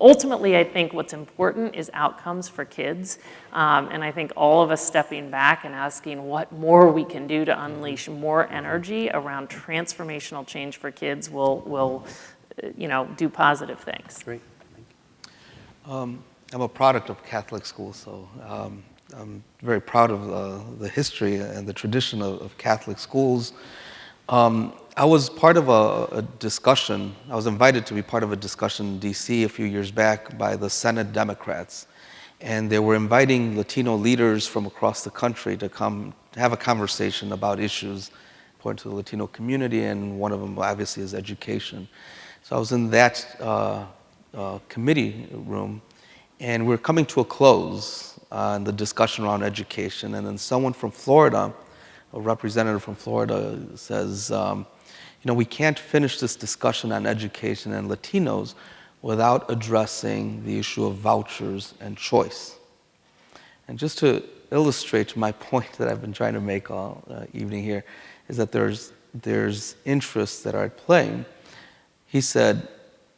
ultimately, I think what's important is outcomes for kids. And I think all of us stepping back and asking what more we can do to unleash more energy around transformational change for kids will do positive things. Great. I'm a product of Catholic school, so I'm very proud of the history and the tradition of Catholic schools. I was part of a discussion. I was invited to be part of a discussion in D.C. a few years back by the Senate Democrats, and they were inviting Latino leaders from across the country to come have a conversation about issues important to the Latino community, and one of them obviously is education. So I was in that committee room, and we're coming to a close on the discussion around education, and then someone from Florida, a representative from Florida, says, we can't finish this discussion on education and Latinos without addressing the issue of vouchers and choice. And just to illustrate my point that I've been trying to make all evening here, is that there's interests that are at play. He said,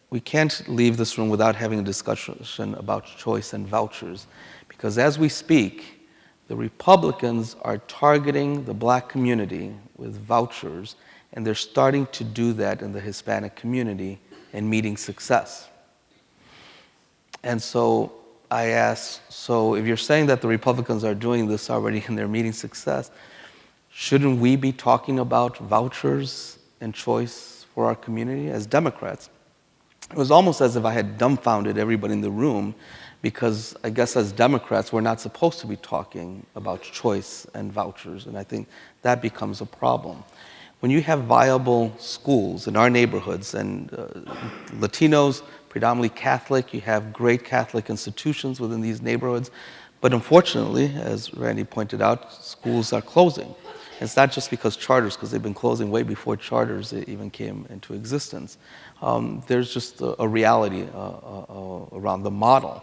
we can't leave this room without having a discussion about choice and vouchers, because as we speak, the Republicans are targeting the Black community with vouchers, and they're starting to do that in the Hispanic community and meeting success. And so I asked, so if you're saying that the Republicans are doing this already and they're meeting success, shouldn't we be talking about vouchers and choice for our community as Democrats? It was almost as if I had dumbfounded everybody in the room, because I guess as Democrats, we're not supposed to be talking about choice and vouchers, and I think that becomes a problem. When you have viable schools in our neighborhoods, and Latinos, predominantly Catholic, you have great Catholic institutions within these neighborhoods, but unfortunately, as Randi pointed out, schools are closing. It's not just because they've been closing way before charters even came into existence. There's just a reality around the model.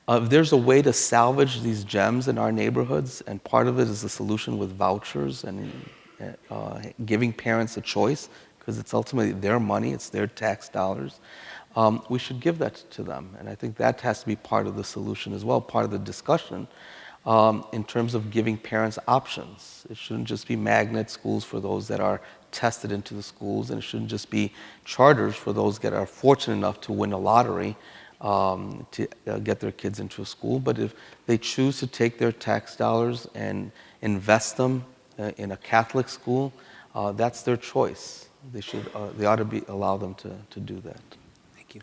If there's a way to salvage these gems in our neighborhoods, and part of it is the solution with vouchers and giving parents a choice, because it's ultimately their money, it's their tax dollars, we should give that to them. And I think that has to be part of the solution as well, part of the discussion. In terms of giving parents options. It shouldn't just be magnet schools for those that are tested into the schools, and it shouldn't just be charters for those that are fortunate enough to win a lottery to get their kids into a school. But if they choose to take their tax dollars and invest them in a Catholic school, that's their choice. They ought to allow them to do that. Thank you.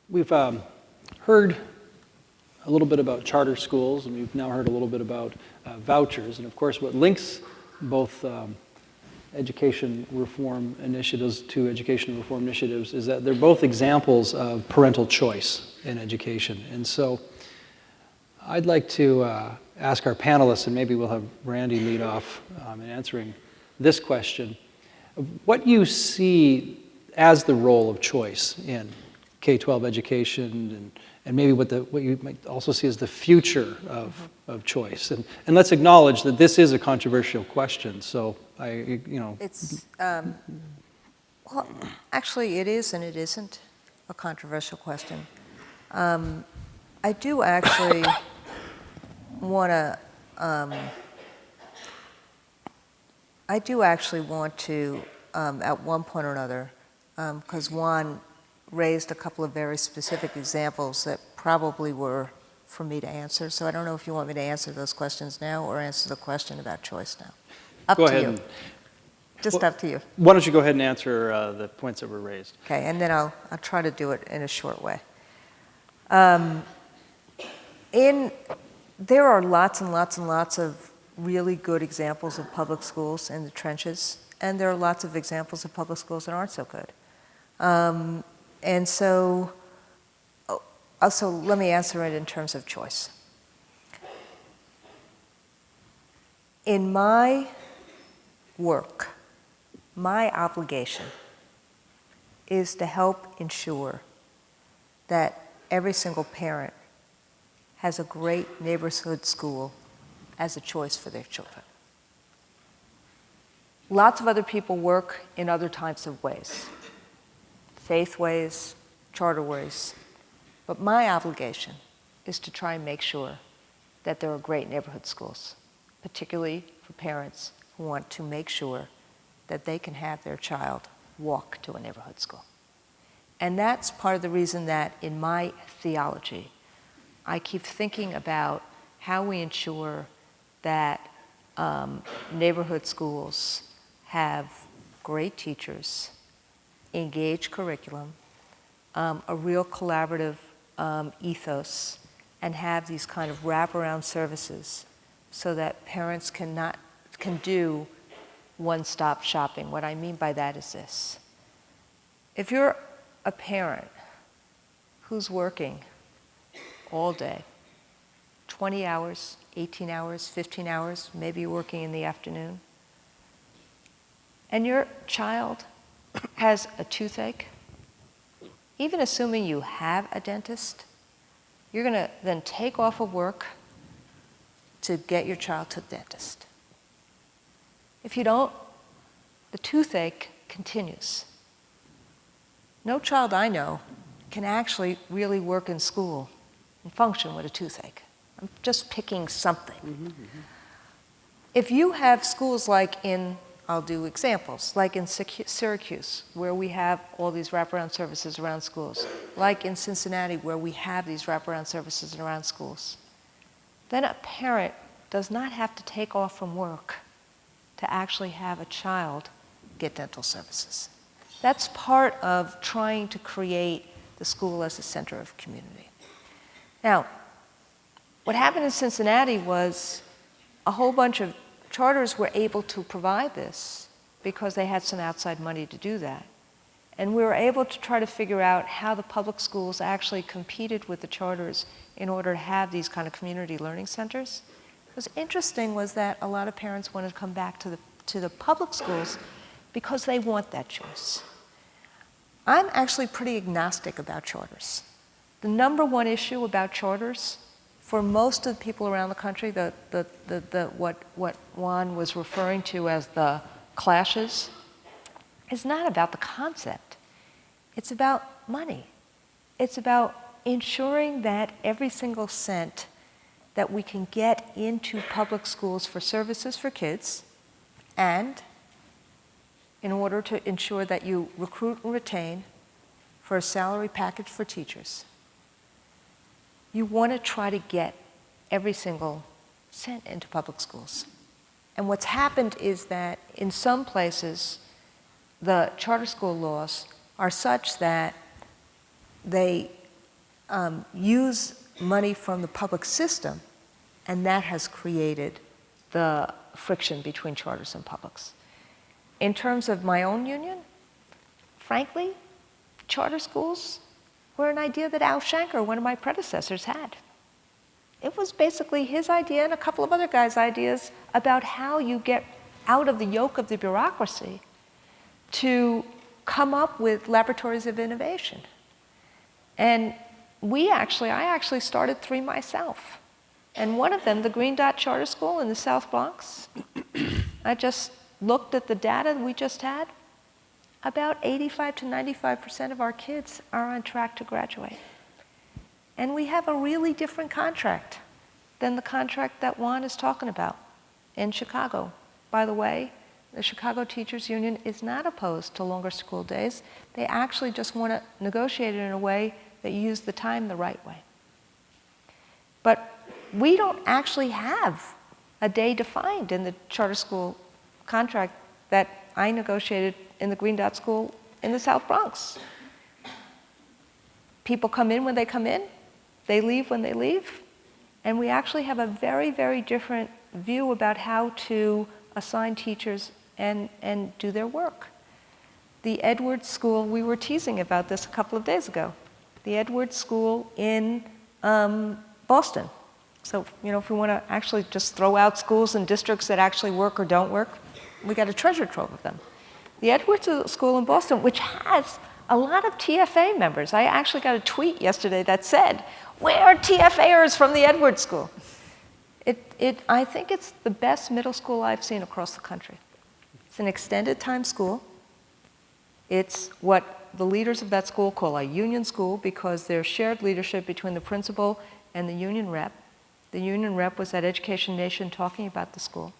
We've heard a little bit about charter schools, and we've now heard a little bit about vouchers. And of course, what links both education reform initiatives to education reform initiatives is that they're both examples of parental choice in education. And so I'd like to ask our panelists, and maybe we'll have Randi lead off in answering this question, what you see as the role of choice in K-12 education, and maybe what you might also see as the future of choice. And let's acknowledge that this is a controversial question. So It's, well, actually it is and it isn't a controversial question. I do actually want to, at one point or another, because Juan raised a couple of very specific examples that probably were for me to answer. So I don't know if you want me to answer those questions now or answer the question about choice now. Up go to ahead. you. Just up to you. Why don't you go ahead and answer the points that were raised? Okay, and then I'll try to do it in a short way. There are lots and lots and lots of really good examples of public schools in the trenches, and there are lots of examples of public schools that aren't so good. And so also, let me answer it in terms of choice. In my work, my obligation is to help ensure that every single parent has a great neighborhood school as a choice for their children. Lots of other people work in other types of ways, faith ways, charter ways, but my obligation is to try and make sure that there are great neighborhood schools, particularly for parents who want to make sure that they can have their child walk to a neighborhood school. And that's part of the reason that in my theology, I keep thinking about how we ensure that neighborhood schools have great teachers, engaged curriculum, a real collaborative ethos, and have these kind of wraparound services so that parents can do one-stop shopping. What I mean by that is this. If you're a parent who's working all day, 20 hours, 18 hours, 15 hours, maybe you're working in the afternoon, and your child has a toothache, even assuming you have a dentist, you're going to then take off of work to get your child to the dentist. If you don't, the toothache continues. No child I know can actually really work in school and function with a toothache. I'm just picking something. If you have schools like I'll do examples, like in Syracuse, where we have all these wraparound services around schools, like in Cincinnati, where we have these wraparound services around schools, then a parent does not have to take off from work to actually have a child get dental services. That's part of trying to create the school as a center of community. Now, what happened in Cincinnati was a whole bunch of charters were able to provide this because they had some outside money to do that. And we were able to try to figure out how the public schools actually competed with the charters in order to have these kind of community learning centers. What was interesting was that a lot of parents wanted to come back to the public schools because they want that choice. I'm actually pretty agnostic about charters. The number one issue about charters for most of the people around the country, what Juan was referring to as the clashes, is not about the concept. It's about money. It's about ensuring that every single cent that we can get into public schools for services for kids, and in order to ensure that you recruit and retain for a salary package for teachers, you want to try to get every single cent into public schools. And what's happened is that in some places, the charter school laws are such that they use money from the public system, and that has created the friction between charters and publics. In terms of my own union, frankly, charter schools were an idea that Al Shanker, one of my predecessors, had. It was basically his idea and a couple of other guys' ideas about how you get out of the yoke of the bureaucracy to come up with laboratories of innovation. And I actually started 3 myself. And one of them, the Green Dot Charter School in the South Bronx, I just looked at the data we just had. About 85 to 95% of our kids are on track to graduate. And we have a really different contract than the contract that Juan is talking about in Chicago. By the way, the Chicago Teachers Union is not opposed to longer school days. They actually just want to negotiate it in a way that you use the time the right way. But we don't actually have a day defined in the charter school contract that I negotiated in the Green Dot School in the South Bronx. People come in when they come in, they leave when they leave, and we actually have a very, very different view about how to assign teachers and do their work. The Edwards School, we were teasing about this a couple of days ago. the Edwards School in Boston. So, if we want to actually just throw out schools and districts that actually work or don't work, we got a treasure trove of them. The Edwards School in Boston, which has a lot of TFA members. I actually got a tweet yesterday that said, "Where are TFAers from the Edwards School?" I think it's the best middle school I've seen across the country. It's an extended time school. It's what the leaders of that school call a union school because there's shared leadership between the principal and the union rep. The union rep was at Education Nation talking about the school.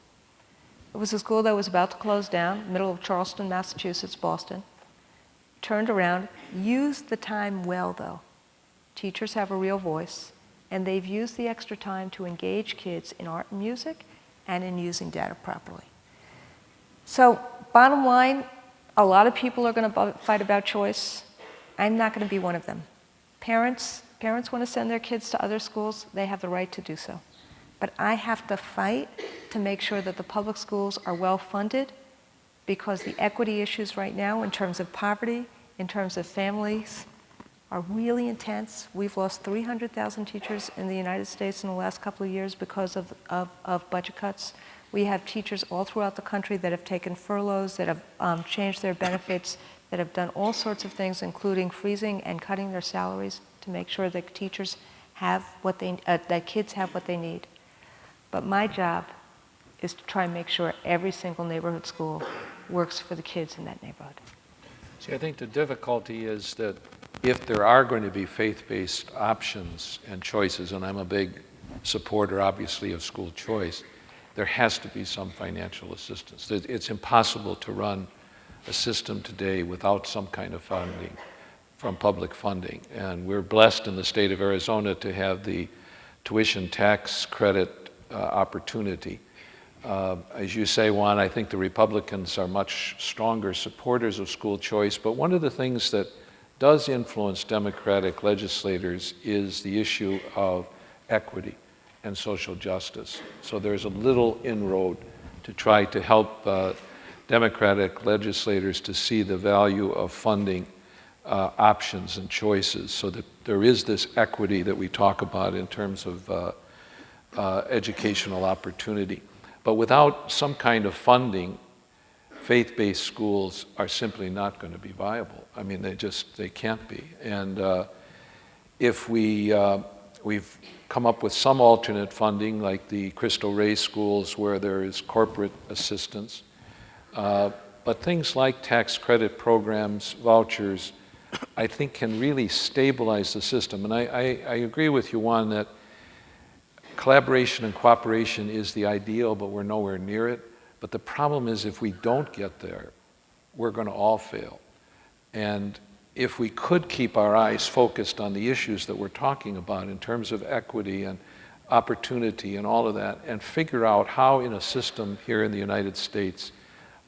It was a school that was about to close down, middle of Charleston, Massachusetts, Boston. Turned around, used the time well though. Teachers have a real voice, and they've used the extra time to engage kids in art and music and in using data properly. So bottom line, a lot of people are going to fight about choice. I'm not going to be one of them. Parents want to send their kids to other schools. They have the right to do so. But I have to fight to make sure that the public schools are well funded because the equity issues right now in terms of poverty, in terms of families, are really intense. We've lost 300,000 teachers in the United States in the last couple of years because of budget cuts. We have teachers all throughout the country that have taken furloughs, that have changed their benefits, that have done all sorts of things, including freezing and cutting their salaries to make sure that teachers have what that kids have what they need. But my job is to try and make sure every single neighborhood school works for the kids in that neighborhood. See, I think the difficulty is that if there are going to be faith-based options and choices, and I'm a big supporter, obviously, of school choice, there has to be some financial assistance. It's impossible to run a system today without some kind of funding from public funding. And we're blessed in the state of Arizona to have the tuition tax credit opportunity. As you say, Juan, I think the Republicans are much stronger supporters of school choice, but one of the things that does influence Democratic legislators is the issue of equity and social justice. So there's a little inroad to try to help Democratic legislators to see the value of funding options and choices so that there is this equity that we talk about in terms of educational opportunity. But without some kind of funding, faith-based schools are simply not going to be viable. I mean, they can't be. And if we've come up with some alternate funding, like the Cristo Rey schools where there is corporate assistance, but things like tax credit programs, vouchers, I think can really stabilize the system. And I agree with you, Juan, that collaboration and cooperation is the ideal, but we're nowhere near it. But the problem is if we don't get there, we're going to all fail. And if we could keep our eyes focused on the issues that we're talking about in terms of equity and opportunity and all of that, and figure out how in a system here in the United States,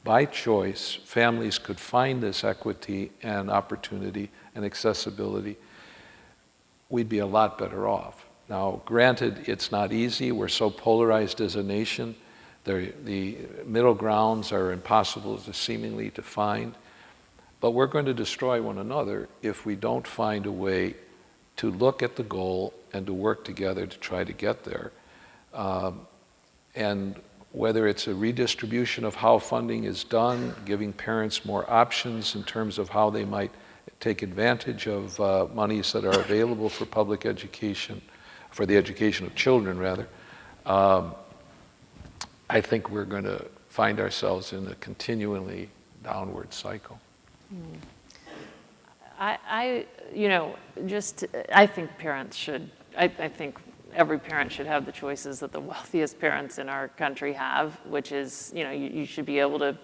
by choice, families could find this equity and opportunity and accessibility, we'd be a lot better off. Now, granted, it's not easy. We're so polarized as a nation. The middle grounds are impossible seemingly to find. But we're going to destroy one another if we don't find a way to look at the goal and to work together to try to get there. And whether it's a redistribution of how funding is done, giving parents more options in terms of how they might take advantage of monies that are available for public education, for the education of children, rather, I think we're going to find ourselves in a continually downward cycle. I think parents should, I think every parent should have the choices that the wealthiest parents in our country have, which is, you should be able to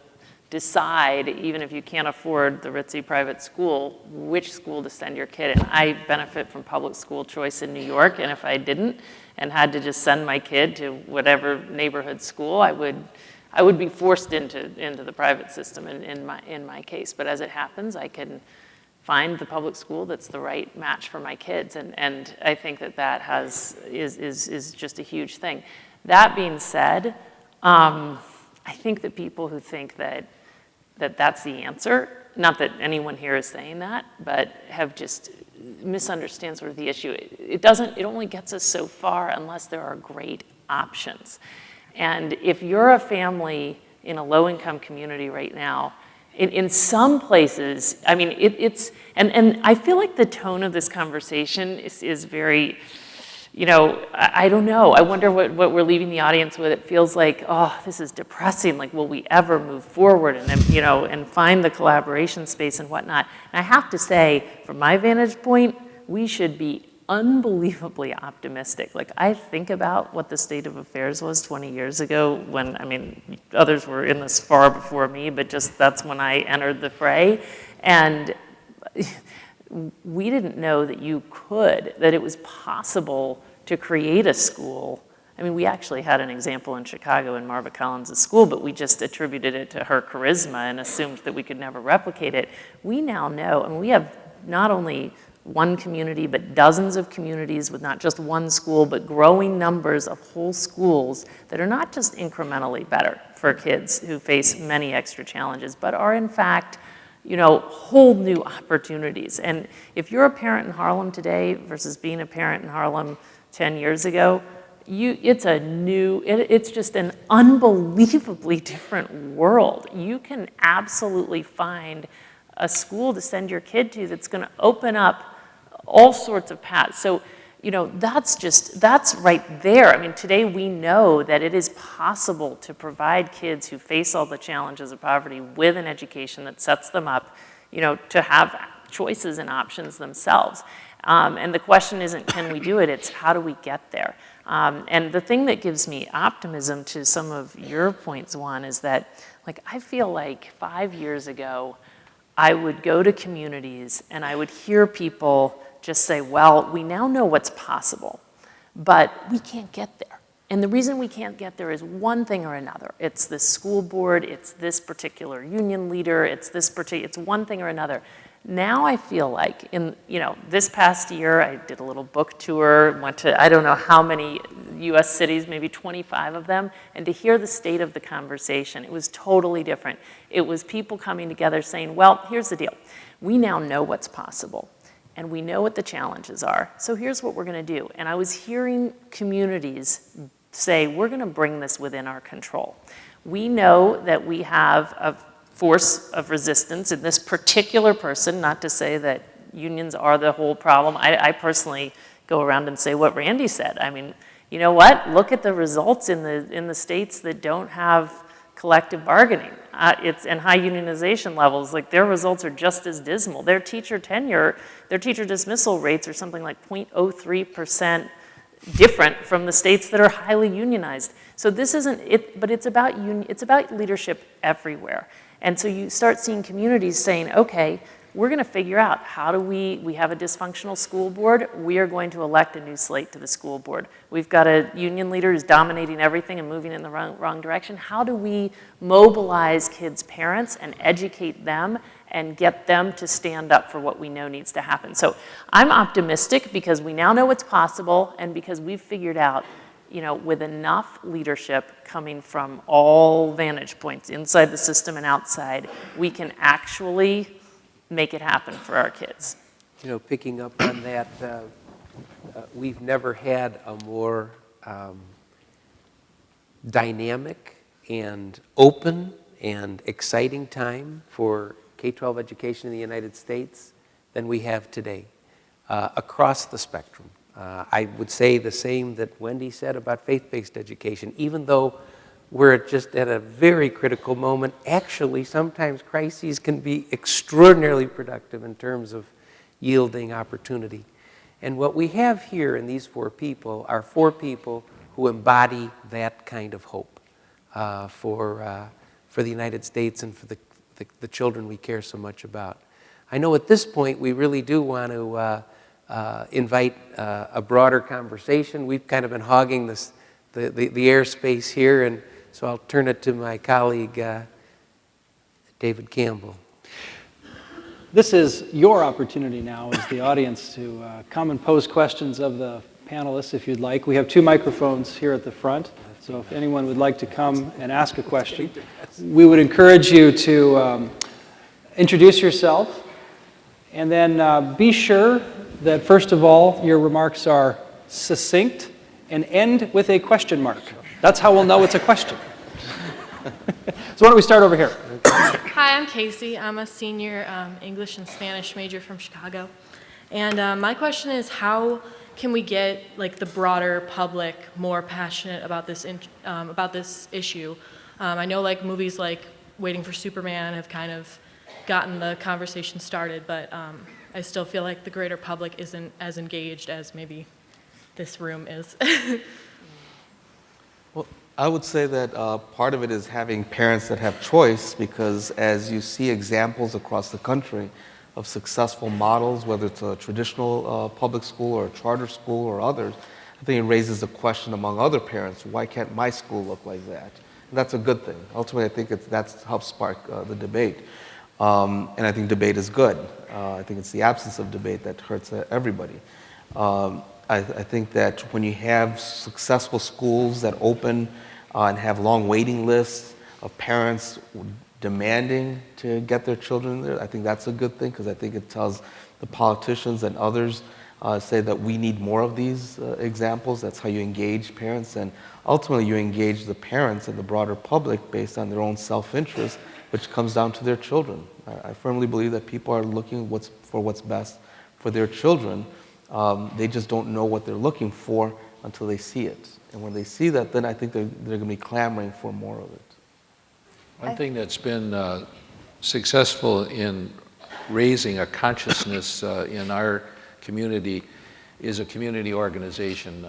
decide, even if you can't afford the ritzy private school, which school to send your kid in. I benefit from public school choice in New York, and if I didn't and had to just send my kid to whatever neighborhood school, I would be forced into the private system in my case. But as it happens, I can find the public school that's the right match for my kids, and I think that is just a huge thing. That being said, I think that people who think that that's the answer, not that anyone here is saying that, but have just misunderstand sort of the issue. It only gets us so far unless there are great options. And if you're a family in a low-income community right now, in some places, I mean, and I feel like the tone of this conversation is very, I don't know. I wonder what we're leaving the audience with. It feels like, oh, this is depressing. Like, will we ever move forward and, and find the collaboration space and whatnot? And I have to say, from my vantage point, we should be unbelievably optimistic. Like, I think about what the state of affairs was 20 years ago when, others were in this far before me, but just that's when I entered the fray. And we didn't know that that it was possible to create a school. We actually had an example in Chicago in Marva Collins' school, but we just attributed it to her charisma and assumed that we could never replicate it. We now know, we have not only one community, but dozens of communities with not just one school, but growing numbers of whole schools that are not just incrementally better for kids who face many extra challenges, but are in fact, whole new opportunities. And if you're a parent in Harlem today versus being a parent in Harlem 10 years ago, it's just an unbelievably different world. You can absolutely find a school to send your kid to that's going to open up all sorts of paths. So, that's right there. Today we know that it is possible to provide kids who face all the challenges of poverty with an education that sets them up, to have choices and options themselves. And the question isn't, can we do it? It's how do we get there? And the thing that gives me optimism to some of your points, Juan, is that, I feel like 5 years ago, I would go to communities and I would hear people just say, well, we now know what's possible, but we can't get there. And the reason we can't get there is one thing or another. It's this school board, it's this particular union leader, it's one thing or another. Now I feel like this past year, I did a little book tour, went to I don't know how many US cities, maybe 25 of them, and to hear the state of the conversation, it was totally different. It was people coming together saying, well, here's the deal. We now know what's possible, and we know what the challenges are, so here's what we're going to do. And I was hearing communities say, we're going to bring this within our control. We know that we have a force of resistance in this particular person, not to say that unions are the whole problem. I personally go around and say what Randi said. You know what? Look at the results in the states that don't have collective bargaining and high unionization levels. Their results are just as dismal. Their teacher dismissal rates are something like 0.03% different from the states that are highly unionized. So this isn't it, but it's about leadership everywhere. And so you start seeing communities saying, okay, we're going to figure out how do we have a dysfunctional school board, we are going to elect a new slate to the school board. We've got a union leader who's dominating everything and moving in the wrong direction. How do we mobilize kids' parents and educate them and get them to stand up for what we know needs to happen? So I'm optimistic because we now know what's possible and because we've figured out, with enough leadership coming from all vantage points, inside the system and outside, we can actually make it happen for our kids. Picking up on that, we've never had a more dynamic and open and exciting time for K-12 education in the United States than we have today, across the spectrum. I would say the same that Wendy said about faith-based education. Even though we're just at a very critical moment, actually sometimes crises can be extraordinarily productive in terms of yielding opportunity. And what we have here in these four people are four people who embody that kind of hope for the United States and for the children we care so much about. I know at this point we really do want to invite a broader conversation. We've kind of been hogging the airspace here, and so I'll turn it to my colleague, David Campbell. This is your opportunity now as the audience to come and pose questions of the panelists if you'd like. We have 2 microphones here at the front, so if anyone would like to come and ask a question, we would encourage you to introduce yourself, and then be sure that first of all, your remarks are succinct and end with a question mark. That's how we'll know it's a question. So why don't we start over here? Hi, I'm Casey. I'm a senior English and Spanish major from Chicago. And my question is, how can we get like the broader public more passionate about this issue? I know like movies like Waiting for Superman have kind of gotten the conversation started, but I still feel like the greater public isn't as engaged as maybe this room is. Well, I would say that part of it is having parents that have choice, because as you see examples across the country of successful models, whether it's a traditional public school or a charter school or others, I think it raises a question among other parents, why can't my school look like that? And that's a good thing. Ultimately, I think that's helped spark the debate. And I think debate is good. I think it's the absence of debate that hurts everybody. I think that when you have successful schools that open and have long waiting lists of parents demanding to get their children there, I think that's a good thing, because I think it tells the politicians and others say that we need more of these examples. That's how you engage parents, and ultimately you engage the parents and the broader public based on their own self-interest, which comes down to their children. I firmly believe that people are looking for what's best for their children. They just don't know what they're looking for until they see it. And when they see that, then I think they're going to be clamoring for more of it. One thing that's been successful in raising a consciousness in our community is a community organization.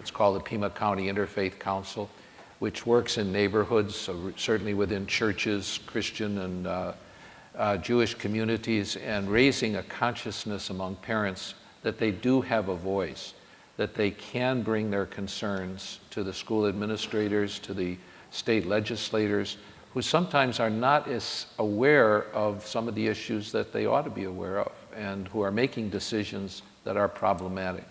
It's called the Pima County Interfaith Council, which works in neighborhoods, so certainly within churches, Christian and Jewish communities, and raising a consciousness among parents that they do have a voice, that they can bring their concerns to the school administrators, to the state legislators, who sometimes are not as aware of some of the issues that they ought to be aware of, and who are making decisions that are problematic.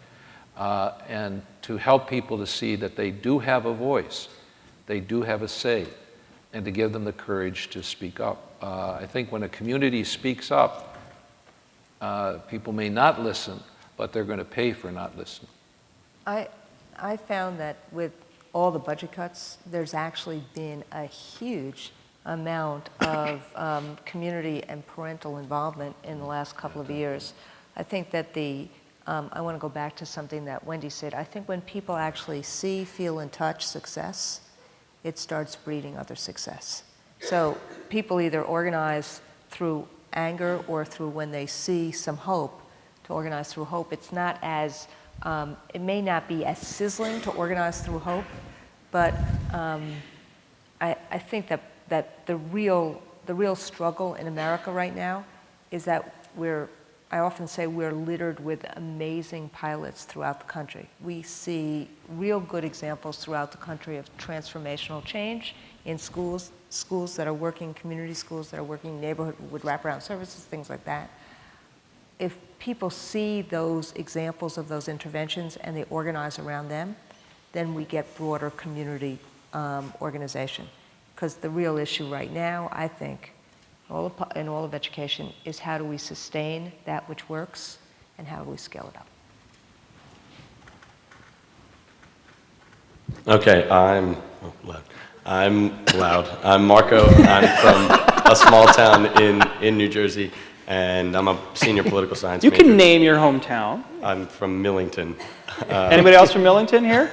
And to help people to see that they do have a voice, they do have a say, and to give them the courage to speak up. I think when a community speaks up, people may not listen, but they're going to pay for not listening. I found that with all the budget cuts, there's actually been a huge amount of community and parental involvement in the last couple of years. I think that I want to go back to something that Wendy said. I think when people actually see, feel, and touch success, it starts breeding other success. So people either organize through anger or through when they see some hope, to organize through hope. It's not as, it may not be as sizzling to organize through hope, but I think that the real struggle in America right now is that I often say we're littered with amazing pilots throughout the country. We see real good examples throughout the country of transformational change in schools that are working, community schools that are working, neighborhood with wraparound services, things like that. If people see those examples of those interventions and they organize around them, then we get broader community organization. Because the real issue right now, I think, in all of education, is how do we sustain that which works and how do we scale it up? Okay, I'm loud. I'm Marco. I'm from a small town in New Jersey, and I'm a senior political science major. You can name your hometown. I'm from Millington. Anybody else from Millington here?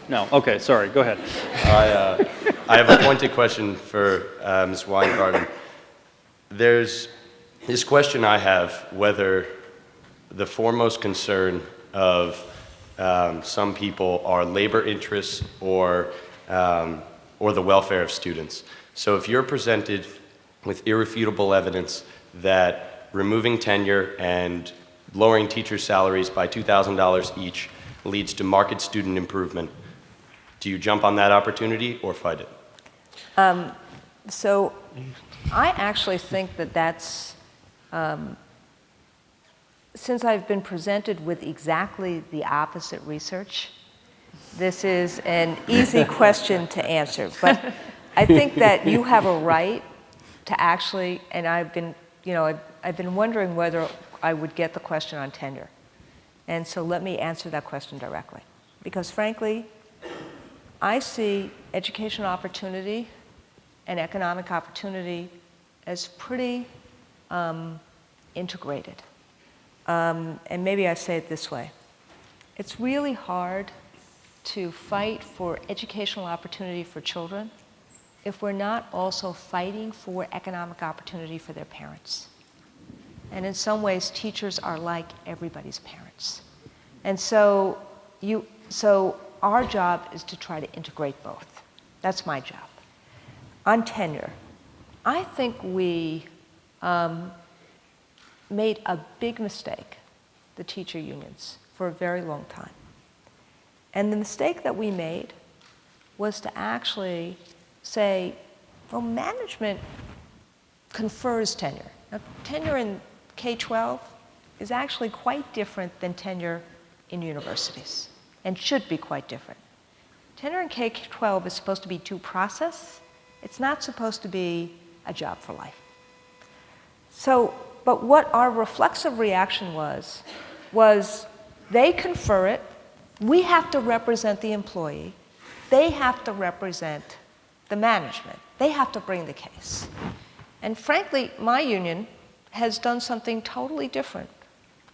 No. Okay, sorry. Go ahead. I have a pointed question for Ms. Weingarten. There's this question I have, whether the foremost concern of some people are labor interests or the welfare of students. So if you're presented with irrefutable evidence that removing tenure and lowering teachers' salaries by $2,000 each leads to marked student improvement, do you jump on that opportunity or fight it? So I actually think that that's, since I've been presented with exactly the opposite research, this is an easy question to answer. But I think that you have a right to actually, and I've been wondering whether I would get the question on tenure. And so let me answer that question directly. Because frankly, I see educational opportunity and economic opportunity as pretty integrated. And maybe I say it this way. It's really hard to fight for educational opportunity for children if we're not also fighting for economic opportunity for their parents. And in some ways, teachers are like everybody's parents. And so our job is to try to integrate both. That's my job. On tenure, I think we made a big mistake, the teacher unions, for a very long time. And the mistake that we made was to actually say, well, management confers tenure. Now, tenure in K-12 is actually quite different than tenure in universities, and should be quite different. Tenure in K-12 is supposed to be due process. It's not supposed to be a job for life. So, but what our reflexive reaction was they confer it, we have to represent the employee, they have to represent the management, they have to bring the case. And frankly, my union has done something totally different.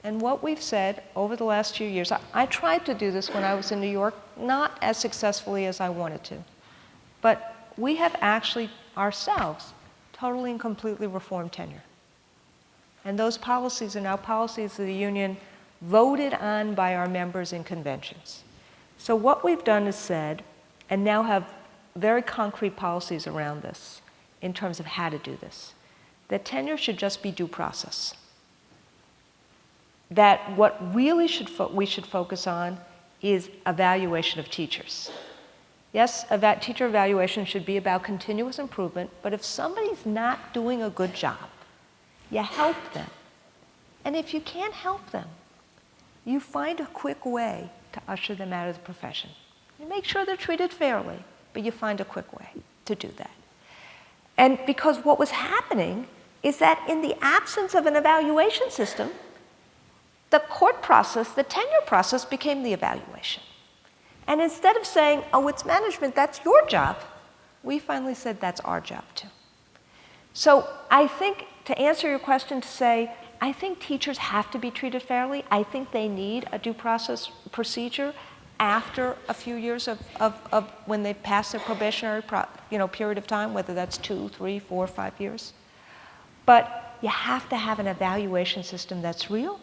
And what we've said over the last few years, I tried to do this when I was in New York, not as successfully as I wanted to. But we have actually ourselves totally and completely reformed tenure. And those policies are now policies of the union voted on by our members in conventions. So what we've done is said, and now have very concrete policies around this in terms of how to do this, that tenure should just be due process. That what really we should focus on is evaluation of teachers. Yes, teacher evaluation should be about continuous improvement, but if somebody's not doing a good job, you help them. And if you can't help them, you find a quick way to usher them out of the profession. You make sure they're treated fairly, but you find a quick way to do that. And because what was happening is that in the absence of an evaluation system, the court process, the tenure process became the evaluation. And instead of saying, oh, it's management, that's your job, we finally said that's our job too. So I think, to answer your question, to say, I think teachers have to be treated fairly. I think they need a due process procedure after a few years of when they pass their probationary period of time, whether that's 2, 3, 4, 5 years. But you have to have an evaluation system that's real,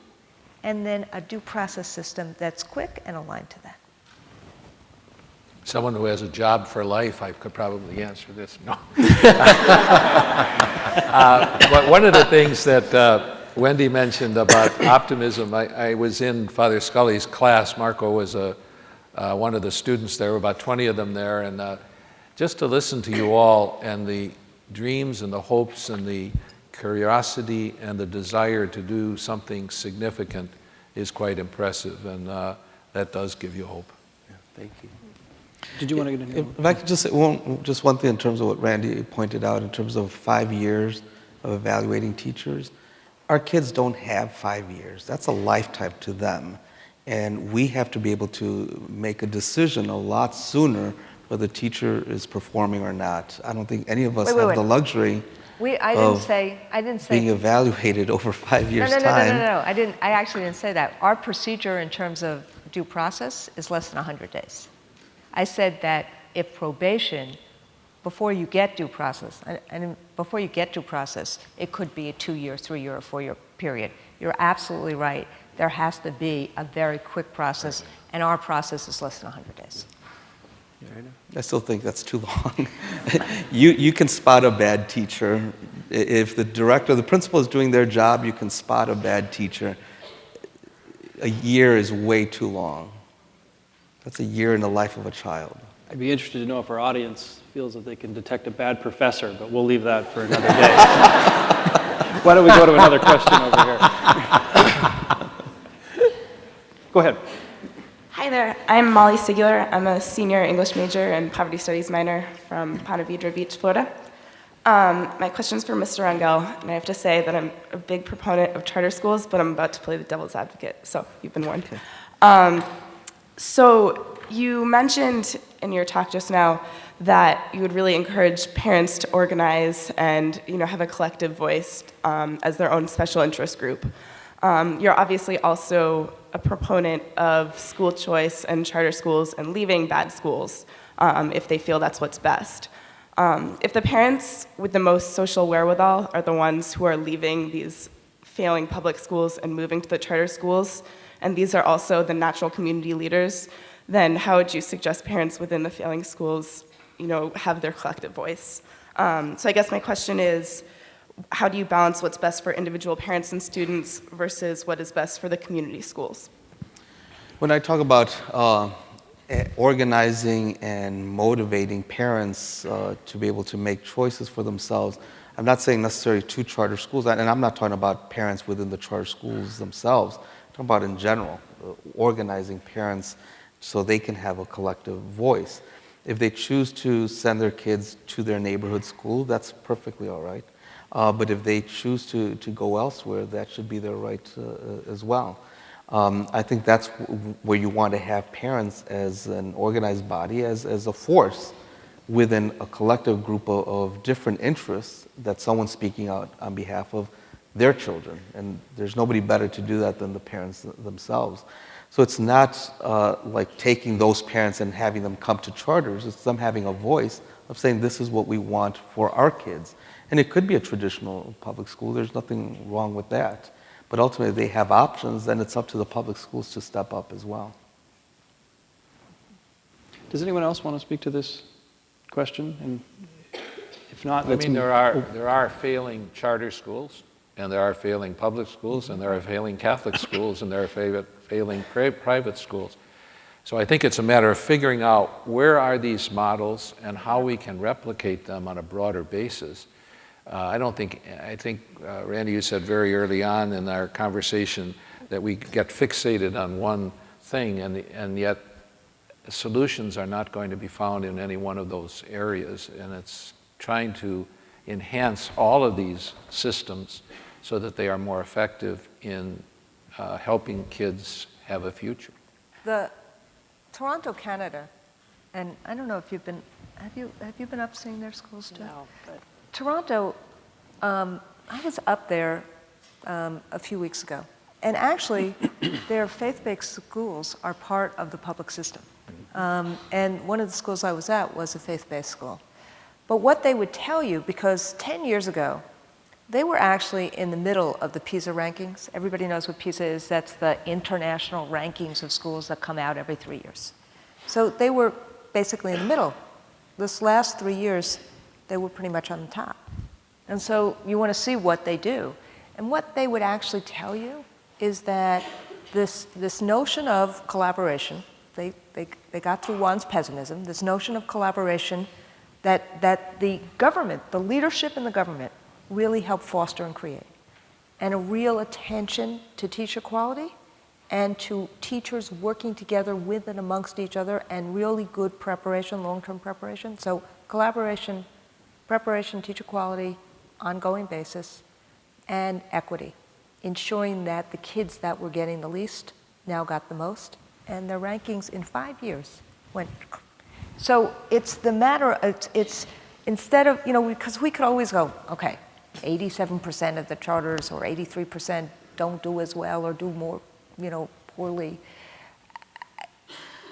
and then a due process system that's quick and aligned to that. Someone who has a job for life, I could probably answer this. No. But one of the things that Wendy mentioned about optimism, I was in Father Scully's class. Marco was one of the students there, about 20 of them there, and just to listen to you all and the dreams and the hopes and the curiosity and the desire to do something significant is quite impressive, and that does give you hope. Yeah, thank you. Did you want to get into If I could just say one thing in terms of what Randy pointed out in terms of 5 years of evaluating teachers. Our kids don't have 5 years. That's a lifetime to them. And we have to be able to make a decision a lot sooner whether the teacher is performing or not. I don't think any of us have the luxury I didn't say being evaluated over 5 years' no, time. No. I actually didn't say that. Our procedure in terms of due process is less than 100 days. I said that if probation, before you get due process, and before you get due process, it could be a 2-year, 3-year, or 4-year period. You're absolutely right. There has to be a very quick process, and our process is less than 100 days. I still think that's too long. You can spot a bad teacher. If the director, the principal is doing their job, you can spot a bad teacher. A year is way too long. That's a year in the life of a child. I'd be interested to know if our audience feels that they can detect a bad professor, but we'll leave that for another day. Why don't we go to another question over here? Go ahead. Hi there, I'm Molly Siguler. I'm a senior English major and poverty studies minor from Ponte Vedra Beach, Florida. My question's for Mr. Rangel, and I have to say that I'm a big proponent of charter schools, but I'm about to play the devil's advocate, so you've been warned. So you mentioned in your talk just now that you would really encourage parents to organize and have a collective voice as their own special interest group. You're obviously also a proponent of school choice and charter schools and leaving bad schools if they feel that's what's best. If the parents with the most social wherewithal are the ones who are leaving these failing public schools and moving to the charter schools, and these are also the natural community leaders, then how would you suggest parents within the failing schools, have their collective voice? So I guess my question is, how do you balance what's best for individual parents and students versus what is best for the community schools? When I talk about organizing and motivating parents to be able to make choices for themselves, I'm not saying necessarily to charter schools, and I'm not talking about parents within the charter schools themselves. I'm talking about in general, organizing parents so they can have a collective voice. If they choose to send their kids to their neighborhood school, that's perfectly all right. But if they choose to go elsewhere, that should be their right as well. I think that's where you want to have parents as an organized body, as a force within a collective group of different interests that someone's speaking out on behalf of their children. And there's nobody better to do that than the parents themselves. So it's not like taking those parents and having them come to charters. It's them having a voice of saying, this is what we want for our kids. And it could be a traditional public school. There's nothing wrong with that. But ultimately, they have options, then it's up to the public schools to step up as well. Does anyone else want to speak to this question? And if not, I mean, there are failing charter schools, and there are failing public schools, and there are failing Catholic schools, and there are failing private schools. So I think it's a matter of figuring out where are these models and how we can replicate them on a broader basis. I think, Randi, you said very early on in our conversation that we get fixated on one thing, and yet solutions are not going to be found in any one of those areas. And it's trying to enhance all of these systems so that they are more effective in helping kids have a future. The Toronto, Canada, and I don't know if you've been, have you been up seeing their schools too? No, but Toronto, I was up there a few weeks ago, and actually their faith-based schools are part of the public system. And one of the schools I was at was a faith-based school. But what they would tell you, because 10 years ago, they were actually in the middle of the PISA rankings. Everybody knows what PISA is. That's the international rankings of schools that come out every 3 years. So they were basically in the middle. This last 3 years, they were pretty much on the top. And so you want to see what they do. And what they would actually tell you is that this notion of collaboration, they got through Juan's pessimism, this notion of collaboration that the government, the leadership in the government, really helped foster and create. And a real attention to teacher quality and to teachers working together with and amongst each other, and really good preparation, long-term preparation. So collaboration, preparation, teacher quality, ongoing basis, and equity, ensuring that the kids that were getting the least now got the most, and their rankings in 5 years went. So it's the matter, it's instead of, because we could always go, okay, 87% of the charters or 83% don't do as well or do more, poorly.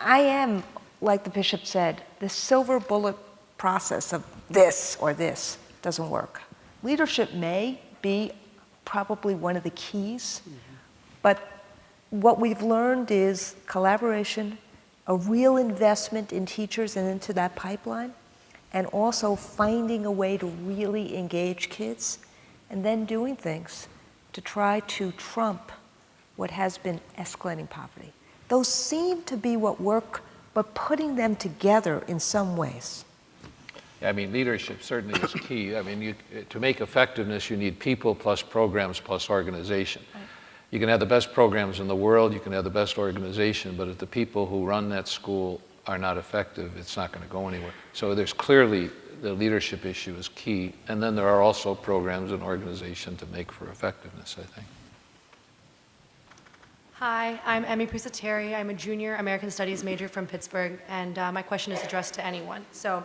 I am, like the bishop said, the silver bullet process of this or this doesn't work. Leadership may be probably one of the keys, but what we've learned is collaboration, a real investment in teachers and into that pipeline, and also finding a way to really engage kids, and then doing things to try to trump what has been escalating poverty. Those seem to be what work, but putting them together in some ways. I mean, leadership certainly is key. I mean, to make effectiveness, you need people plus programs plus organization. Right. You can have the best programs in the world, you can have the best organization, but if the people who run that school are not effective, it's not going to go anywhere. So there's clearly the leadership issue is key. And then there are also programs and organization to make for effectiveness, I think. Hi, I'm Emmy Pusateri. I'm a junior American Studies major from Pittsburgh, and my question is addressed to anyone. So,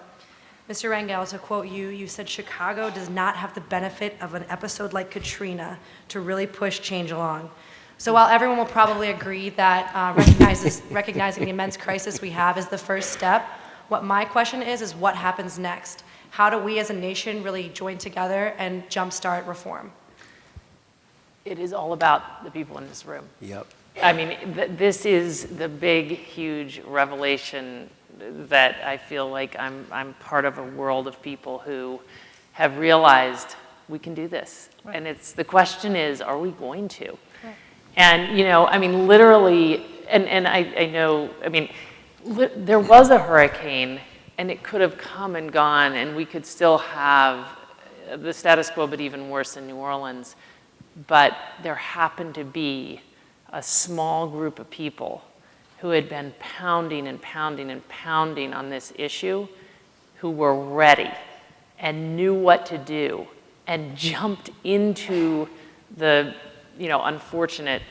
Mr. Rangel, to quote you, you said Chicago does not have the benefit of an episode like Katrina to really push change along. So while everyone will probably agree that recognizing the immense crisis we have is the first step, what my question is what happens next? How do we as a nation really join together and jumpstart reform? It is all about the people in this room. Yep. I mean, this is the big, huge revelation that I feel like I'm part of a world of people who have realized we can do this. Right. And the question is, are we going to? Right. And, I mean, literally, and I know, I mean, there was a hurricane, and it could have come and gone, and we could still have the status quo, but even worse in New Orleans. But there happened to be a small group of people who had been pounding and pounding and pounding on this issue, who were ready and knew what to do and jumped into the, unfortunate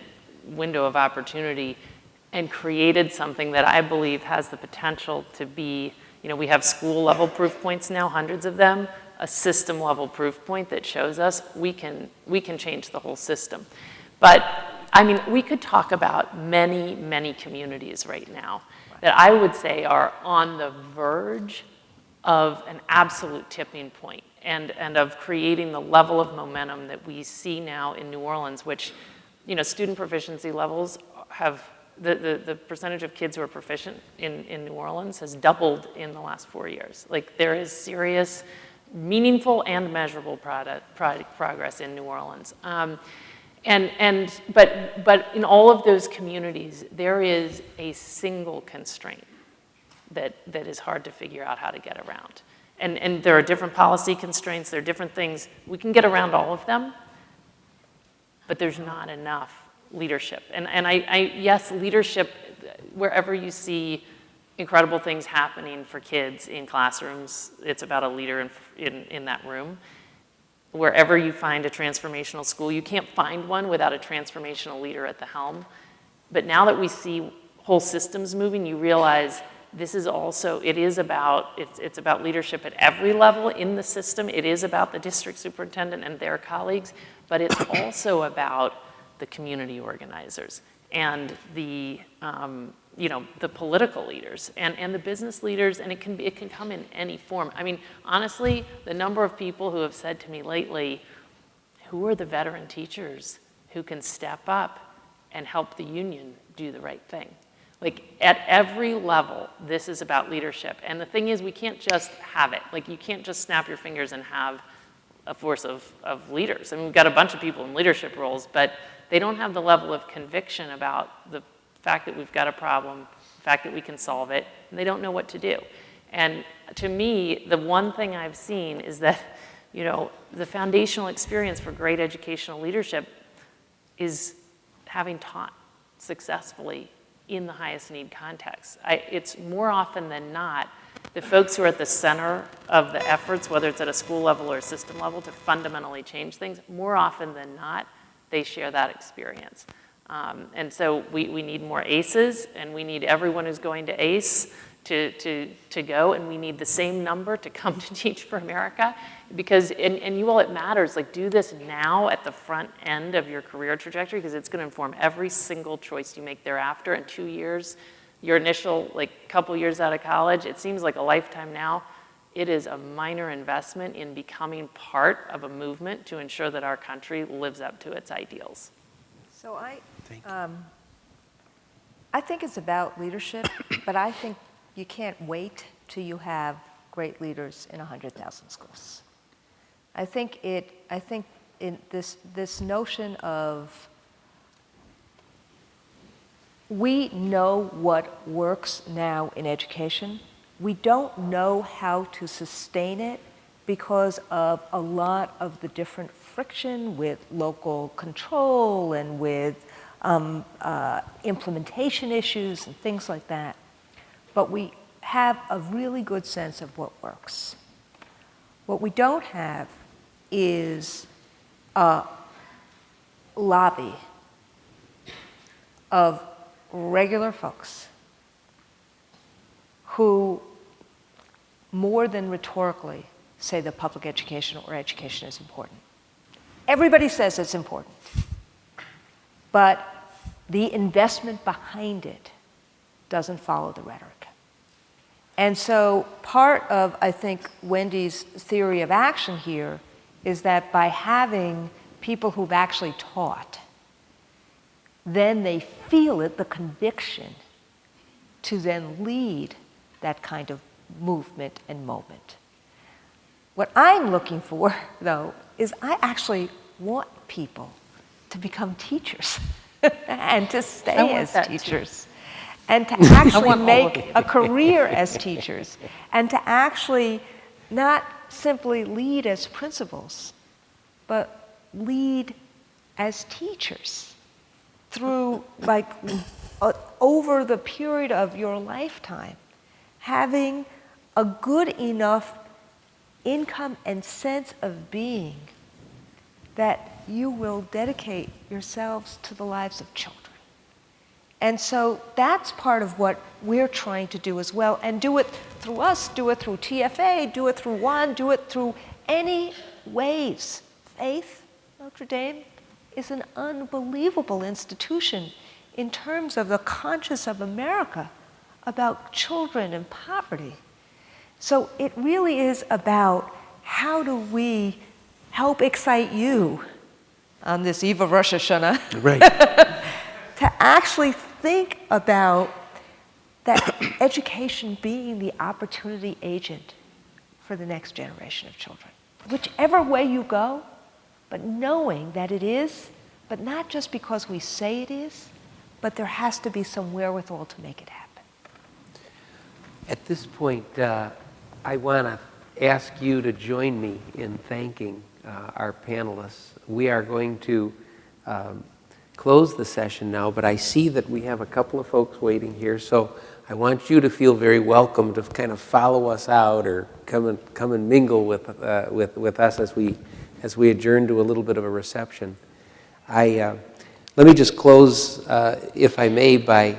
window of opportunity and created something that I believe has the potential to be, we have school-level proof points now, hundreds of them, a system-level proof point that shows us we can change the whole system. But, I mean, we could talk about many, many communities right now that I would say are on the verge of an absolute tipping point and of creating the level of momentum that we see now in New Orleans, which, student proficiency levels have, the percentage of kids who are proficient in New Orleans has doubled in the last 4 years. Like, there is serious, meaningful and measurable progress in New Orleans. But in all of those communities, there is a single constraint that is hard to figure out how to get around. And there are different policy constraints, there are different things. We can get around all of them, but there's not enough leadership. And yes, leadership, wherever you see incredible things happening for kids in classrooms, it's about a leader in that room. Wherever you find a transformational school, you can't find one without a transformational leader at the helm. But now that we see whole systems moving, you realize this is also, it's about leadership at every level in the system. It is about the district superintendent and their colleagues, but it's also about the community organizers and the political leaders and the business leaders, and it can come in any form. I mean, honestly, the number of people who have said to me lately, who are the veteran teachers who can step up and help the union do the right thing? Like, at every level, this is about leadership. And the thing is, we can't just have it. Like, you can't just snap your fingers and have a force of leaders. I mean, we've got a bunch of people in leadership roles, but they don't have the level of conviction about the fact that we've got a problem, the fact that we can solve it, and they don't know what to do. And to me, the one thing I've seen is that, the foundational experience for great educational leadership is having taught successfully in the highest need context. It's more often than not, the folks who are at the center of the efforts, whether it's at a school level or a system level, to fundamentally change things, more often than not, they share that experience. And so we need more ACEs, and we need everyone who's going to ACE to go, and we need the same number to come to Teach for America, because, and you all, it matters, like, do this now at the front end of your career trajectory, because it's gonna inform every single choice you make thereafter. In 2 years, your initial, couple years out of college, it seems like a lifetime now. It is a minor investment in becoming part of a movement to ensure that our country lives up to its ideals. So I think it's about leadership, but I think you can't wait till you have great leaders in 100,000 schools. I think in this notion of, we know what works now in education. We don't know how to sustain it because of a lot of the different friction with local control and with implementation issues and things like that. But we have a really good sense of what works. What we don't have is a lobby of regular folks who, more than rhetorically, say that public education or education is important. Everybody says it's important, but the investment behind it doesn't follow the rhetoric. And so part of, I think, Wendy's theory of action here is that by having people who've actually taught, then they feel it, the conviction, to then lead that kind of movement and moment. What I'm looking for, though, is I actually want people to become teachers and to stay as teachers and to actually make a career as teachers and to actually not simply lead as principals, but lead as teachers through, like, over the period of your lifetime, having a good enough income and sense of being that you will dedicate yourselves to the lives of children. And so that's part of what we're trying to do as well, and do it through us, do it through TFA, do it through Juan, do it through any ways. Faith, Notre Dame, is an unbelievable institution in terms of the conscience of America about children and poverty. So it really is about how do we help excite you on this eve of Rosh Hashanah to actually think about that education being the opportunity agent for the next generation of children. Whichever way you go, but knowing that it is, but not just because we say it is, but there has to be some wherewithal to make it happen. At this point, I want to ask you to join me in thanking our panelists. We are going to close the session now, but I see that we have a couple of folks waiting here, so I want you to feel very welcome to kind of follow us out or come and mingle with us as we adjourn to a little bit of a reception. Let me just close, if I may, by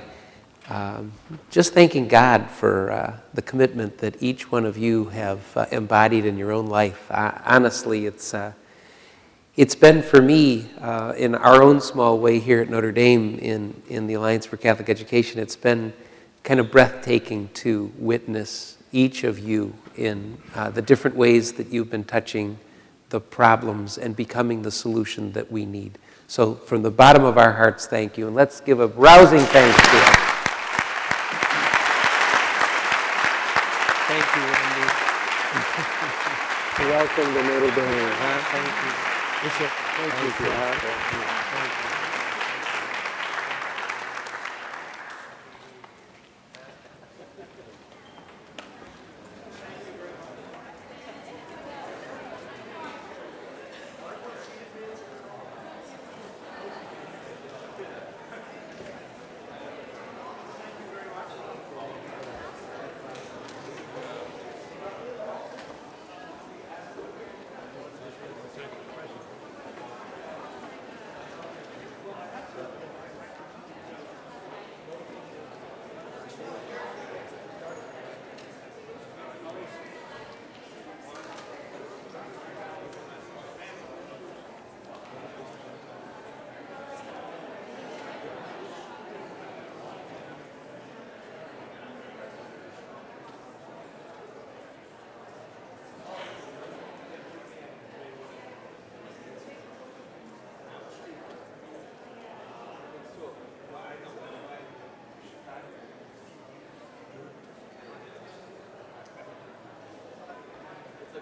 just thanking God for the commitment that each one of you have embodied in your own life. Honestly, it's been for me, in our own small way here at Notre Dame in the Alliance for Catholic Education, it's been kind of breathtaking to witness each of you in the different ways that you've been touching the problems and becoming the solution that we need. So from the bottom of our hearts, thank you. And let's give a rousing thanks to us. Thank you, Wendy. Welcome to Notre Dame. Thank you. Bishop, thank you. Thank you.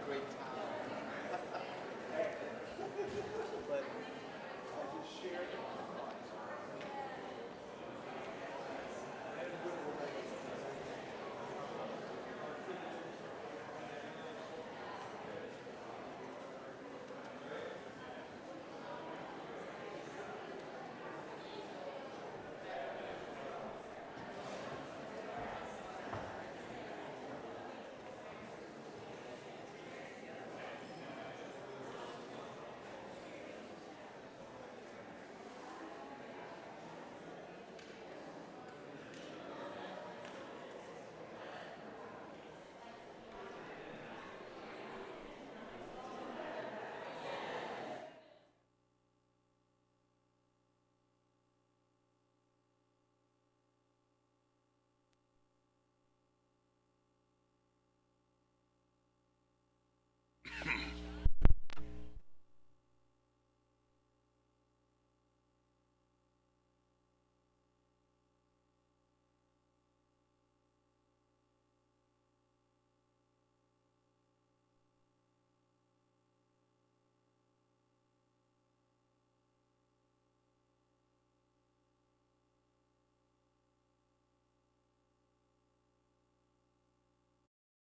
Great.